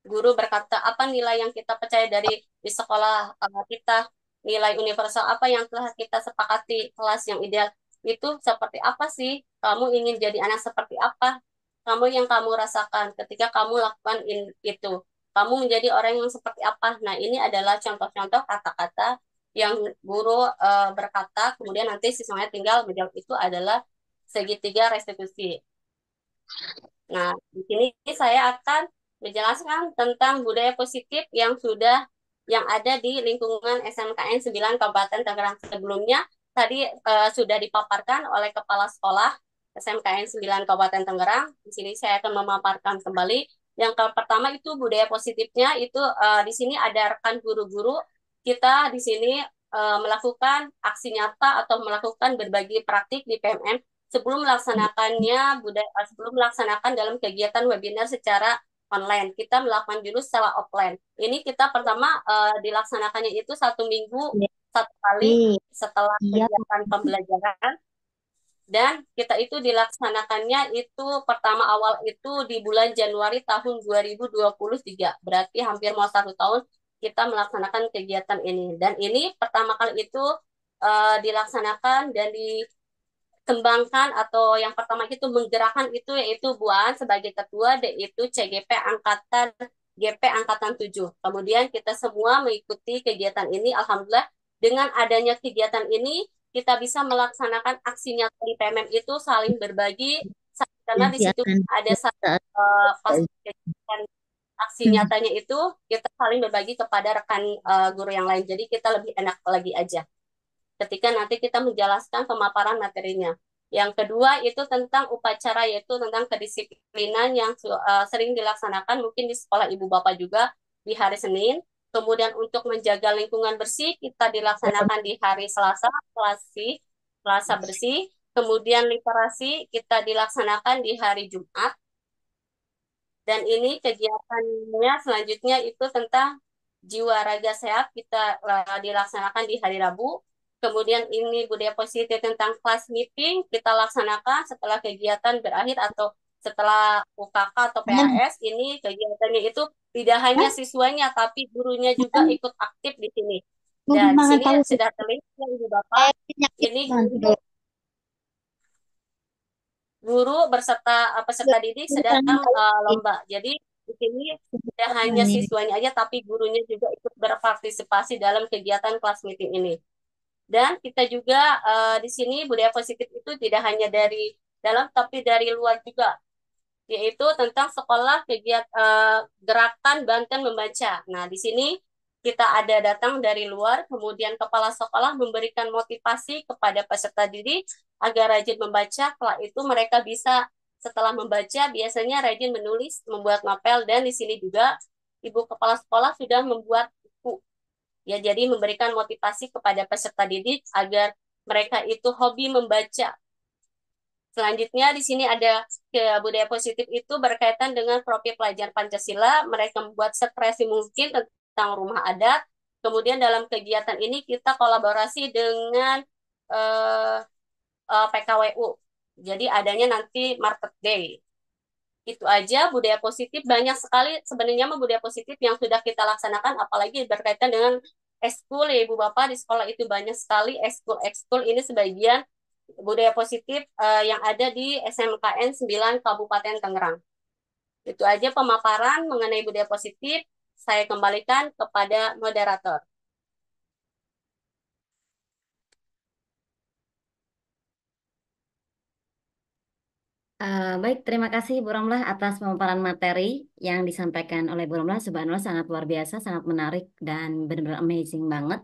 Guru berkata, apa nilai yang kita percaya di sekolah kita, nilai universal apa yang telah kita sepakati, kelas yang ideal itu seperti apa sih? Kamu ingin jadi anak seperti apa? Kamu rasakan ketika kamu lakukan itu. Kamu menjadi orang yang seperti apa? Nah, ini adalah contoh-contoh kata-kata yang guru berkata, kemudian nanti siswanya tinggal menjawab. Itu adalah segitiga restitusi. Nah, di sini saya akan menjelaskan tentang budaya positif yang ada di lingkungan SMKN 9 Kabupaten Tangerang. Sebelumnya tadi sudah dipaparkan oleh Kepala Sekolah SMKN 9 Kabupaten Tangerang. Di sini saya akan memaparkan kembali. Yang pertama itu budaya positifnya itu di sini ada rekan guru-guru kita di sini melakukan aksi nyata atau melakukan berbagi praktik di PMM sebelum melaksanakan dalam kegiatan webinar secara online. Kita melakukan dulu secara offline. Ini kita pertama dilaksanakannya itu 1 minggu 1 kali setelah kegiatan pembelajaran. Dan kita itu dilaksanakannya itu pertama awal itu di bulan Januari tahun 2023. Berarti hampir mau 1 tahun kita melaksanakan kegiatan ini. Dan ini pertama kali itu dilaksanakan dan dikembangkan, atau yang pertama itu menggerakkan itu yaitu Bu Aan sebagai ketua, yaitu CGP Angkatan GP Angkatan 7. Kemudian kita semua mengikuti kegiatan ini. Alhamdulillah dengan adanya kegiatan ini kita bisa melaksanakan aksi nyata di PMM itu saling berbagi, karena di situ ada pas kegiatan aksi nyatanya itu kita saling berbagi kepada rekan guru yang lain. Jadi kita lebih enak lagi aja ketika nanti kita menjelaskan pemaparan materinya. Yang kedua itu tentang upacara, yaitu tentang kedisiplinan yang sering dilaksanakan mungkin di sekolah ibu bapak juga di hari Senin. Kemudian untuk menjaga lingkungan bersih kita dilaksanakan di hari Selasa, Selasa bersih. Kemudian literasi kita dilaksanakan di hari Jumat. Dan ini kegiatannya selanjutnya itu tentang jiwa raga sehat kita dilaksanakan di hari Rabu. Kemudian ini budaya positif tentang class meeting kita laksanakan setelah kegiatan berakhir atau setelah UKK atau PAS. Ini kegiatannya itu tidak hanya siswanya tapi gurunya juga ikut aktif di sini. Dan di sini sudah terlihat Ibu Bapak, ini guru guru berserta peserta didik sedang lomba. Jadi di sini tidak hanya siswanya aja, tapi gurunya juga ikut berpartisipasi dalam kegiatan kelas meeting ini. Dan kita juga di sini budaya positif itu tidak hanya dari dalam, tapi dari luar juga, yaitu tentang sekolah kegiatan gerakan Banten membaca. Nah, di sini kita ada datang dari luar, kemudian kepala sekolah memberikan motivasi kepada peserta didik agar rajin membaca. Setelah itu mereka bisa setelah membaca biasanya rajin menulis, membuat novel, dan di sini juga ibu kepala sekolah sudah membuat buku. Ya, jadi memberikan motivasi kepada peserta didik agar mereka itu hobi membaca. Selanjutnya di sini ada budaya positif itu berkaitan dengan profil pelajar Pancasila. Mereka membuat sekresi mungkin tentang rumah adat. Kemudian dalam kegiatan ini kita kolaborasi dengan PKWU. Jadi adanya nanti Market Day. Itu aja budaya positif, banyak sekali sebenarnya budaya positif yang sudah kita laksanakan, apalagi berkaitan dengan ekskul ya Ibu Bapak, di sekolah itu banyak sekali ekskul ini sebagian budaya positif yang ada di SMKN 9 Kabupaten Tangerang. Itu aja pemaparan mengenai budaya positif. Saya kembalikan kepada moderator. Baik, terima kasih Bu Romlah atas pemaparan materi yang disampaikan oleh Bu Romlah. Subhanallah, sangat luar biasa, sangat menarik, dan benar-benar amazing banget.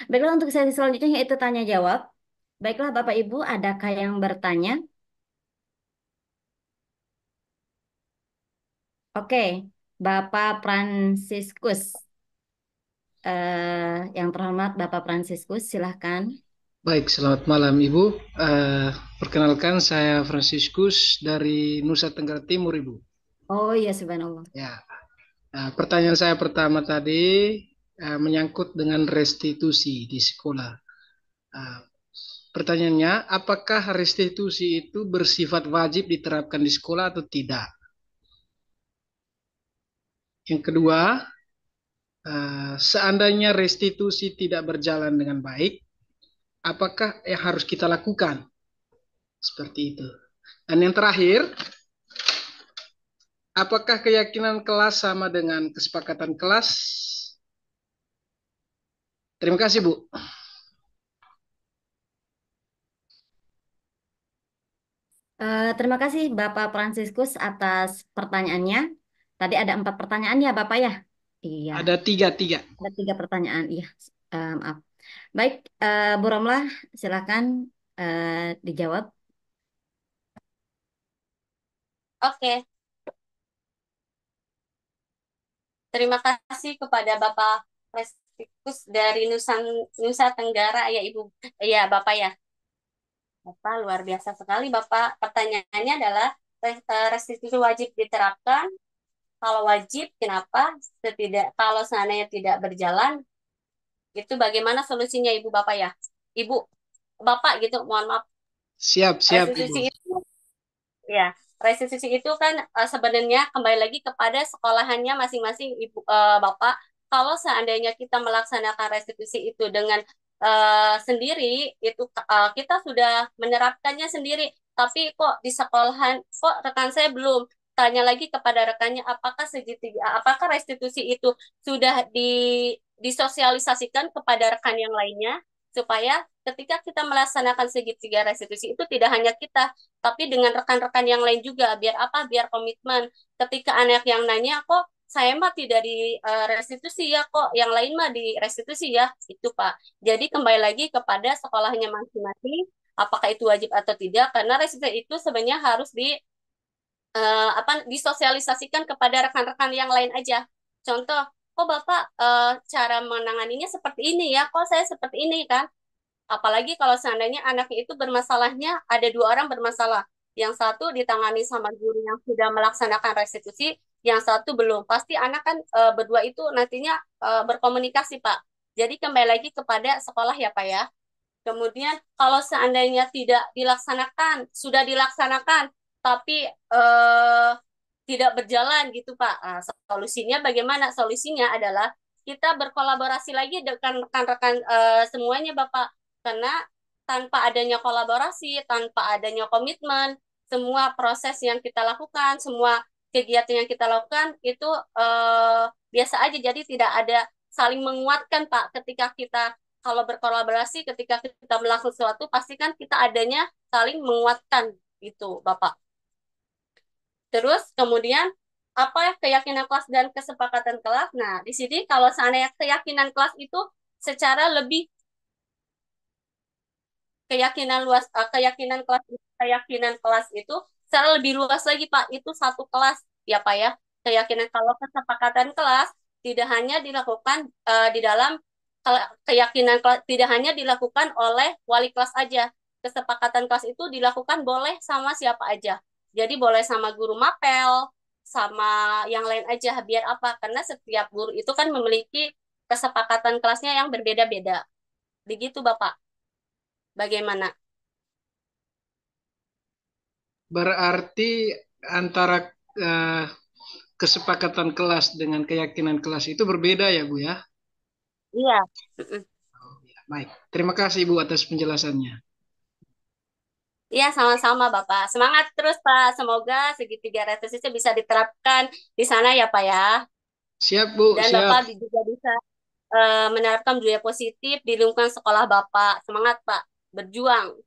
Baiklah, untuk sesi selanjutnya yaitu tanya jawab. Baiklah Bapak Ibu, adakah yang bertanya? Oke, Bapak Fransiskus. Yang terhormat Bapak Fransiskus, silahkan. Baik, selamat malam Ibu. Perkenalkan saya Fransiskus dari Nusa Tenggara Timur, Ibu. Oh iya, subhanallah. Ya. Pertanyaan saya pertama tadi menyangkut dengan restitusi di sekolah. Pertanyaannya, apakah restitusi itu bersifat wajib diterapkan di sekolah atau tidak? Yang kedua, seandainya restitusi tidak berjalan dengan baik, apakah yang harus kita lakukan? Seperti itu. Dan yang terakhir, apakah keyakinan kelas sama dengan kesepakatan kelas? Terima kasih, Bu. Terima kasih Bapak Fransiskus atas pertanyaannya. Tadi ada 4 pertanyaan ya Bapak ya? Iya. Ada tiga. Ada 3 pertanyaan, iya. Maaf. Baik, Bu Romlah, silakan dijawab. Oke. Terima kasih kepada Bapak Fransiskus dari Nusa Tenggara ya Ibu, ya Bapak ya. Bapak luar biasa sekali Bapak. Pertanyaannya adalah restitusi wajib diterapkan. Kalau wajib, kenapa? Kalau seandainya tidak berjalan, itu bagaimana solusinya Ibu Bapak ya? Ibu, Bapak gitu, mohon maaf. Siap, Restitusi Ibu. itu, ya, restitusi itu kan sebenarnya kembali lagi kepada sekolahannya masing-masing Ibu Bapak. Kalau seandainya kita melaksanakan restitusi itu dengan sendiri, itu kita sudah menerapkannya sendiri. Tapi kok di sekolahan, kok rekan saya belum? Tanya lagi kepada rekannya, apakah restitusi itu sudah disosialisasikan kepada rekan yang lainnya, supaya ketika kita melaksanakan segitiga restitusi itu tidak hanya kita, tapi dengan rekan-rekan yang lain juga. Biar apa? Biar komitmen. Ketika anak yang nanya, kok saya mah tidak di restitusi ya, kok yang lain mah di restitusi ya, itu Pak. Jadi kembali lagi kepada sekolahnya masing-masing, apakah itu wajib atau tidak, karena restitusi itu sebenarnya harus disosialisasikan kepada rekan-rekan yang lain aja. Contoh, kok Bapak cara menanganinya seperti ini ya, kok saya seperti ini kan. Apalagi kalau seandainya anaknya itu bermasalahnya, ada 2 orang bermasalah. Yang satu ditangani sama guru yang sudah melaksanakan restitusi, yang satu belum. Pasti anak kan berdua itu nantinya berkomunikasi, Pak. Jadi kembali lagi kepada sekolah ya, Pak ya. Kemudian kalau seandainya tidak dilaksanakan, sudah dilaksanakan, tapi tidak berjalan gitu, Pak. Nah, solusinya bagaimana? Solusinya adalah kita berkolaborasi lagi dengan rekan-rekan semuanya, Bapak. Karena tanpa adanya kolaborasi, tanpa adanya komitmen, semua proses yang kita lakukan, semua kegiatan yang kita lakukan itu biasa aja. Jadi tidak ada saling menguatkan, Pak. Ketika kita kalau berkolaborasi, ketika kita melakukan sesuatu, pastikan kita adanya saling menguatkan gitu, Bapak. Terus kemudian apa ya keyakinan kelas dan kesepakatan kelas? Nah, di sini kalau seandainya keyakinan kelas itu secara lebih keyakinan kelas itu secara lebih luas lagi Pak, itu satu kelas ya Pak ya. Keyakinan kalau kesepakatan kelas tidak hanya dilakukan di dalam keyakinan kelas tidak hanya dilakukan oleh wali kelas aja. Kesepakatan kelas itu dilakukan boleh sama siapa aja. Jadi boleh sama guru mapel, sama yang lain aja. Biar apa? Karena setiap guru itu kan memiliki kesepakatan kelasnya yang berbeda-beda. Begitu Bapak. Bagaimana? Berarti antara eh, kesepakatan kelas dengan keyakinan kelas itu berbeda ya, Bu ya? Iya. Baik, terima kasih Bu atas penjelasannya. Iya, sama-sama Bapak. Semangat terus Pak. Semoga segitiga realistisnya bisa diterapkan di sana ya Pak ya. Siap Bu, Dan siap. Bapak juga bisa menerapkan budaya positif di lingkungan sekolah Bapak. Semangat Pak. Berjuang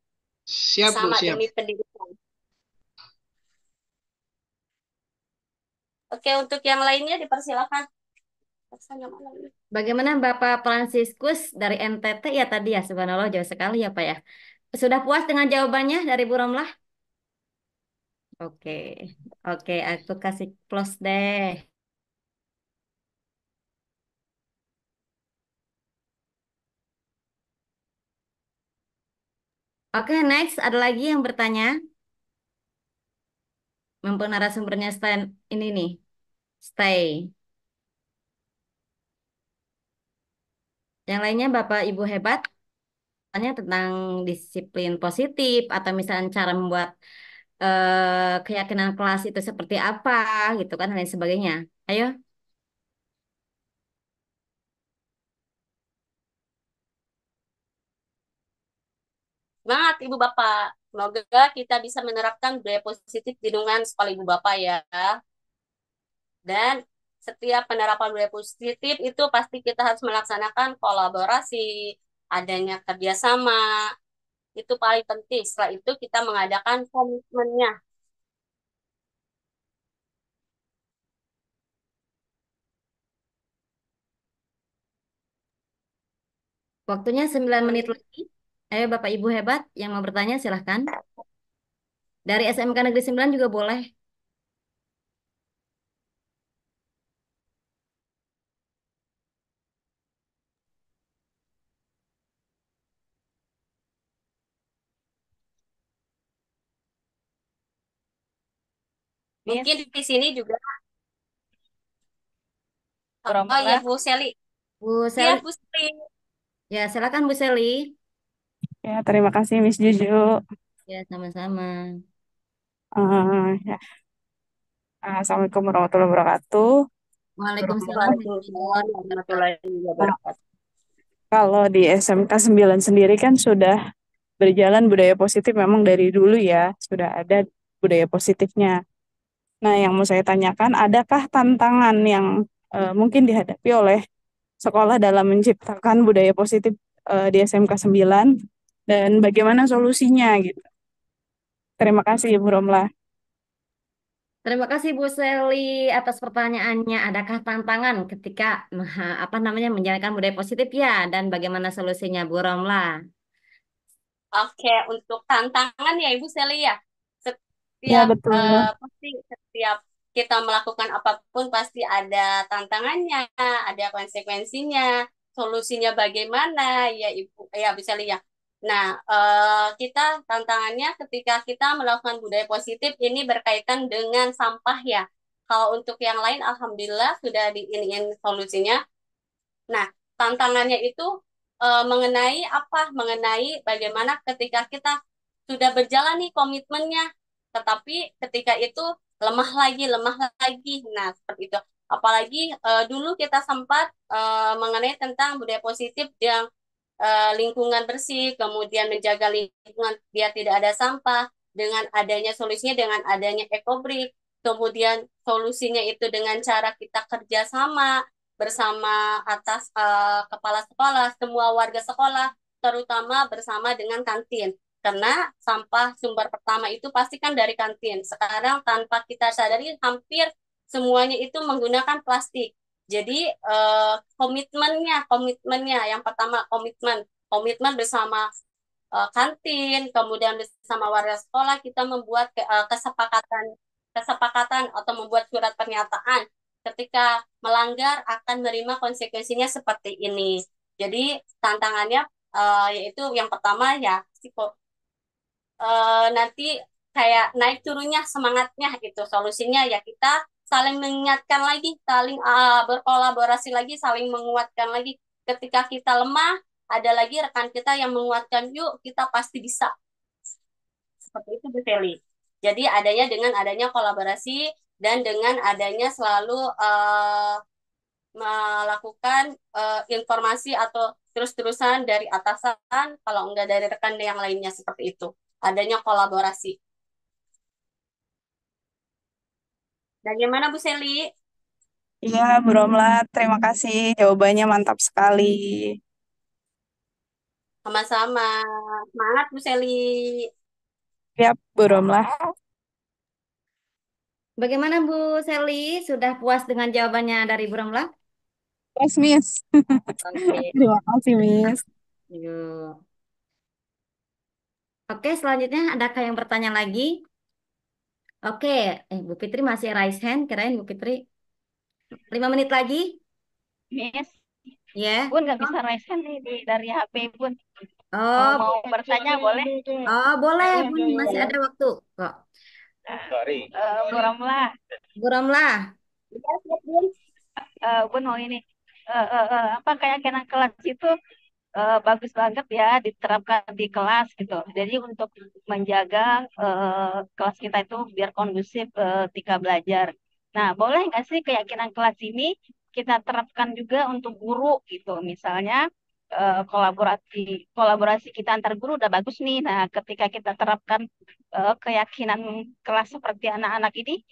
Siap Bu, bersama siap. demi pendidikan. Oke, untuk yang lainnya dipersilakan. Bagaimana Bapak Fransiskus dari NTT ya tadi ya, subhanallah jauh sekali ya Pak ya. Sudah puas dengan jawabannya dari Bu Romlah? Oke, oke, aku kasih plus deh. Oke, next ada lagi yang bertanya. Mumpung narasumbernya stand ini nih, stay. Yang lainnya Bapak Ibu hebat, tanya tentang disiplin positif atau misalnya cara membuat keyakinan kelas itu seperti apa gitu kan dan lain sebagainya. Ayo. Semangat Ibu Bapak. Semoga kita bisa menerapkan budaya positif di lingkungan sekolah Ibu Bapak ya. Dan setiap penerapan budaya positif itu pasti kita harus melaksanakan kolaborasi, adanya kerjasama, itu paling penting. Setelah itu kita mengadakan komitmennya. Waktunya 9 menit lagi. Ayo Bapak Ibu hebat yang mau bertanya silahkan. Dari SMK Negeri 9 juga boleh. Mungkin di sini juga. Oh Kurang ya Bu Seli. Bu Iya Seli. Bu Seli. Ya, silakan Bu Seli. Ya, terima kasih Miss Juju. Ya, sama-sama. Ya. Assalamualaikum warahmatullahi wabarakatuh. Waalaikumsalam. Waalaikumsalam warahmatullahi wabarakatuh. Kalau di SMK 9 sendiri kan sudah berjalan budaya positif memang dari dulu ya, sudah ada budaya positifnya. Nah, yang mau saya tanyakan, adakah tantangan yang mungkin dihadapi oleh sekolah dalam menciptakan budaya positif di SMK 9 dan bagaimana solusinya gitu. Terima kasih Ibu Romlah. Terima kasih Bu Seli atas pertanyaannya. Adakah tantangan ketika menjalankan budaya positif ya dan bagaimana solusinya Bu Romla? Oke, untuk tantangan ya Ibu Seli ya. Ya, Setiap betul. pasti setiap kita melakukan apapun pasti ada tantangannya, ada konsekuensinya, solusinya bagaimana ya Ibu ya Bu Seli ya. Nah, kita tantangannya ketika kita melakukan budaya positif ini berkaitan dengan sampah ya. Kalau untuk yang lain alhamdulillah sudah diiniin solusinya. Nah, tantangannya itu mengenai apa? Mengenai bagaimana ketika kita sudah berjalan nih komitmennya, tetapi ketika itu lemah lagi. Nah, seperti itu. Apalagi dulu kita sempat mengenai tentang budaya positif yang lingkungan bersih, kemudian menjaga lingkungan biar tidak ada sampah. dengan adanya solusinya dengan adanya ekobrik, kemudian solusinya itu dengan cara kita kerjasama bersama atas kepala sekolah, semua warga sekolah, terutama bersama dengan kantin. Karena sampah sumber pertama itu pasti kan dari kantin. Sekarang tanpa kita sadari hampir semuanya itu menggunakan plastik. Jadi komitmennya yang pertama komitmen bersama kantin, kemudian bersama warga sekolah kita membuat kesepakatan atau membuat surat pernyataan ketika melanggar akan menerima konsekuensinya seperti ini. Jadi tantangannya yaitu yang pertama ya nanti kayak naik turunnya semangatnya gitu. Solusinya ya kita saling mengingatkan lagi, saling berkolaborasi lagi, saling menguatkan lagi. Ketika kita lemah, ada lagi rekan kita yang menguatkan, yuk kita pasti bisa. Seperti itu Bu Feli. Jadi dengan adanya kolaborasi dan dengan adanya selalu melakukan informasi atau terus-terusan dari atasan, kalau enggak dari rekan yang lainnya seperti itu. Adanya kolaborasi. Bagaimana Bu Seli? Iya, Bu Romla, terima kasih. Jawabannya mantap sekali. Sama-sama. Semangat Bu Seli. Ya, Bu Romla. Bagaimana Bu Seli? Sudah puas dengan jawabannya dari Bu Ramla? Yes, Miss. Oke. Terima kasih, Miss. Yuk. Oke, selanjutnya adakah yang bertanya lagi? Oke, Bu Fitri masih raise hand, kirain Bu Fitri. 5 menit lagi? Miss, Ya. Bun nggak bisa raise hand nih dari HP Bun. Oh, Mau bertanya boleh? oh boleh, Bun. Masih ada waktu kok. Bu Ramla, Bu Ramla. Bun mau ini. Apa keyakinan kelas itu bagus banget ya diterapkan di kelas gitu. Jadi untuk menjaga kelas kita itu biar kondusif ketika belajar. Nah, boleh nggak sih keyakinan kelas ini kita terapkan juga untuk guru gitu. Misalnya kolaborasi kita antar guru udah bagus nih. Nah, ketika kita terapkan keyakinan kelas seperti anak-anak ini,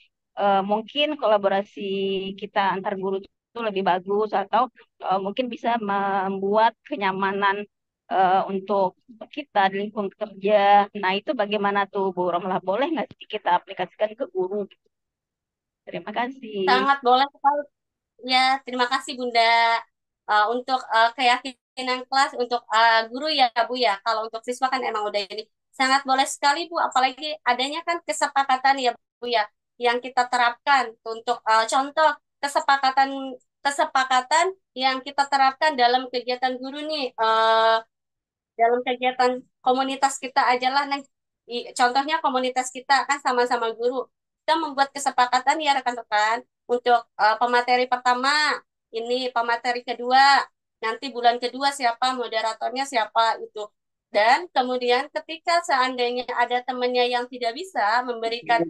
mungkin kolaborasi kita antar guru itu lebih bagus atau mungkin bisa membuat kenyamanan untuk kita di lingkungan kerja. Nah, itu bagaimana tuh Bu Romlah? Boleh nggak sih kita aplikasikan ke guru? Terima kasih. Sangat boleh sekali. Ya, terima kasih Bunda. Untuk keyakinan kelas, untuk guru ya Bu ya. Kalau untuk siswa kan emang udah ini. Sangat boleh sekali Bu, apalagi adanya kan kesepakatan ya Bu ya. Yang kita terapkan untuk contoh kesepakatan kesepakatan yang kita terapkan dalam kegiatan guru nih. Dalam kegiatan komunitas kita aja lah. Nah, contohnya komunitas kita kan sama-sama guru. Kita membuat kesepakatan ya rekan-rekan untuk pemateri pertama, ini pemateri kedua, nanti bulan kedua siapa moderatornya siapa itu. Dan kemudian ketika seandainya ada temannya yang tidak bisa memberikan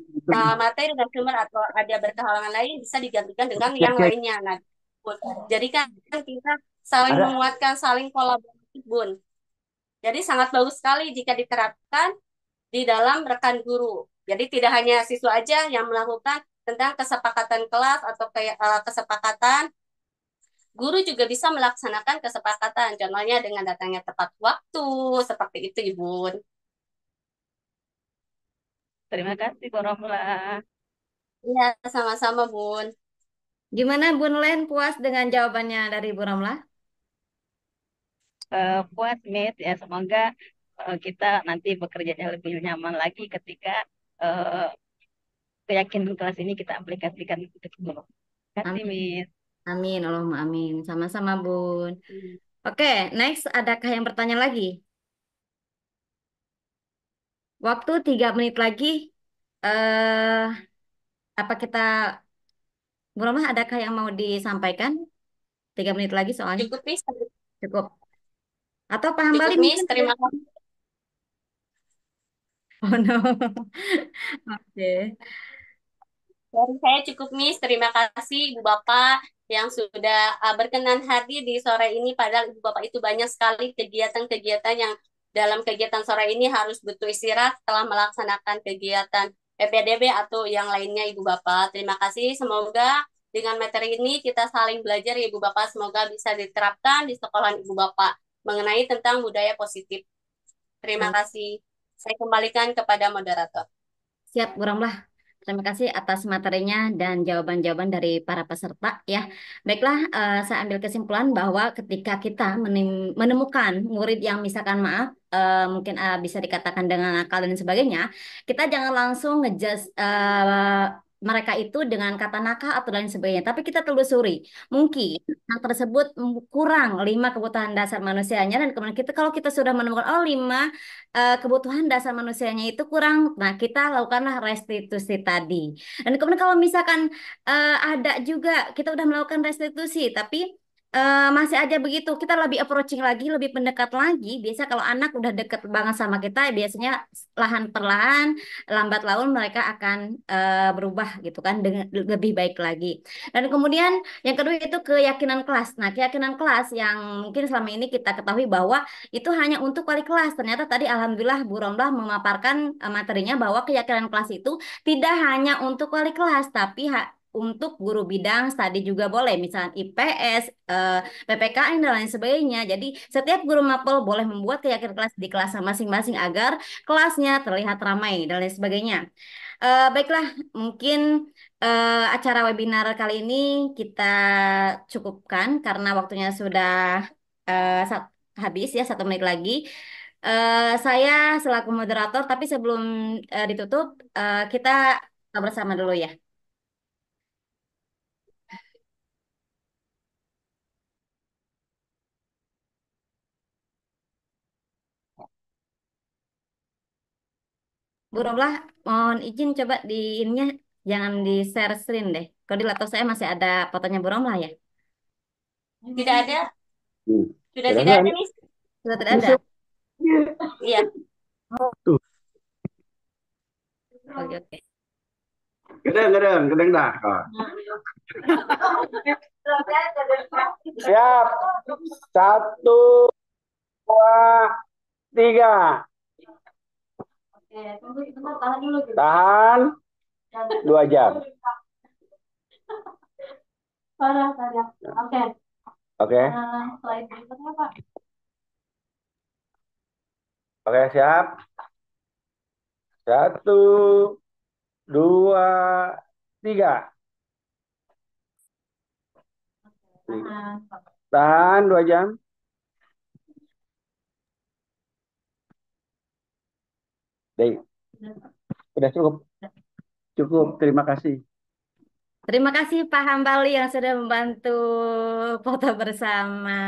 materi dan sumber atau ada berkehalangan lain bisa digantikan dengan yang lainnya. Nah, jadi kan kita saling menguatkan, saling kolaborasi, Bun. Jadi sangat bagus sekali jika diterapkan di dalam rekan guru. Jadi tidak hanya siswa aja yang melakukan tentang kesepakatan kelas atau kesepakatan, guru juga bisa melaksanakan kesepakatan. Contohnya dengan datangnya tepat waktu, seperti itu Ibu. Terima kasih Bu Romla. Iya, sama-sama Bun. Gimana Bun Len, puas dengan jawabannya dari Bu Ramla? Puas, Miss. Ya, semoga kita nanti bekerjanya lebih nyaman lagi ketika keyakinan kelas ini kita aplikasikan untuk guru. Terima kasih, Amin. Miss. Amin, Allahumma amin. Sama-sama Bun. Oke, next adakah yang bertanya lagi? Waktu 3 menit lagi. eh apa kita, Bu Ramla, adakah yang mau disampaikan? 3 menit lagi soalnya. Cukup, Miss. Cukup. Atau Pak Hambali Cukup, Miss. mungkin? Terima kasih. Oh no. Oke. Dari saya cukup, Miss. Terima kasih Ibu Bapak yang sudah berkenan hadir di sore ini. Padahal Ibu Bapak itu banyak sekali kegiatan-kegiatan yang dalam kegiatan sore ini harus butuh istirahat setelah melaksanakan kegiatan PPDB atau yang lainnya, Ibu Bapak. Terima kasih. Semoga dengan materi ini kita saling belajar, Ibu Bapak. Semoga bisa diterapkan di sekolah Ibu Bapak mengenai tentang budaya positif. Terima Baik. kasih. Saya kembalikan kepada moderator. Siap, Bu Ramlah. Terima kasih atas materinya dan jawaban-jawaban dari para peserta ya. Baiklah, saya ambil kesimpulan bahwa ketika kita menemukan murid yang misalkan maaf, mungkin bisa dikatakan dengan nakal dan sebagainya, kita jangan langsung ngejudge mereka itu dengan kata nakal atau lain sebagainya. Tapi kita telusuri, mungkin yang tersebut kurang 5 kebutuhan dasar manusianya dan kemudian kita kalau kita sudah menemukan 5 kebutuhan dasar manusianya itu kurang. Nah, kita lakukanlah restitusi tadi. Dan kemudian kalau misalkan ada juga kita udah melakukan restitusi, tapi masih aja begitu, kita lebih approaching lagi, lebih pendekat lagi. Biasa kalau anak udah deket banget sama kita, biasanya lahan perlahan, lambat laun mereka akan berubah gitu kan, dengan lebih baik lagi. Dan kemudian yang kedua itu keyakinan kelas. Nah, keyakinan kelas yang mungkin selama ini kita ketahui bahwa itu hanya untuk wali kelas. Ternyata tadi alhamdulillah Bu Romlah memaparkan materinya bahwa keyakinan kelas itu tidak hanya untuk wali kelas, tapi untuk guru bidang studi juga boleh, misalnya IPS, PPKN dan lain sebagainya. Jadi setiap guru mapel boleh membuat keyakinan kelas di kelas masing-masing agar kelasnya terlihat ramai dan lain sebagainya. Baiklah, mungkin acara webinar kali ini kita cukupkan karena waktunya sudah habis ya, 1 menit lagi. Saya selaku moderator, tapi sebelum ditutup, kita bersama dulu ya. Bu Romlah, mohon izin coba di ininya jangan di share screen deh. Kalau di laptop saya masih ada fotonya Bu Romlah ya. Tidak ada? Sudah Kadang tidak ada, kan Miss? Sudah tidak ada. Iya. tuh, Oke, oke. kadang dah. Siap. 1, 2, 3. Oke, tunggu sebentar, tahan dulu. Tahan 2 jam. Parah. Oke. Oke. Slide berikutnya, Pak. Oke, siap. 1, 2, 3. Tahan 2 jam. Baik. Sudah cukup. Cukup. Terima kasih. Terima kasih Pak Hambali yang sudah membantu foto bersama.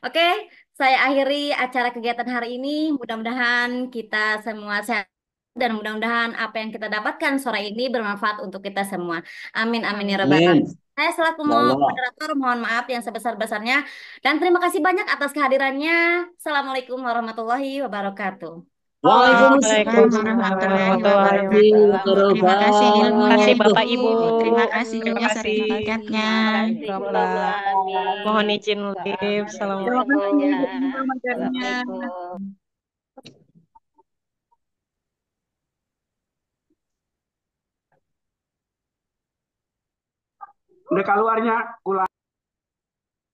Oke, saya akhiri acara kegiatan hari ini. Mudah-mudahan kita semua sehat dan mudah-mudahan apa yang kita dapatkan sore ini bermanfaat untuk kita semua. Amin, amin ya rabbal Amin. alamin. Saya selaku Ya Allah. moderator mohon maaf yang sebesar-besarnya dan terima kasih banyak atas kehadirannya. Assalamualaikum warahmatullahi wabarakatuh. Waalaikumsalam Warahmatullahi warahmatullahi wabarakatuh. Terima kasih wabarakatuh. ilmunya, kasih Ibu. Bapak Ibu. Terima kasih Terima juga kasih. sertifikatnya. Terima kasih, Bu Romlah. Mohon izin live. Terima Assalamualaikum. kasih Semuanya. untuk materinya. Assalamualaikum. Udah keluarnya ulang.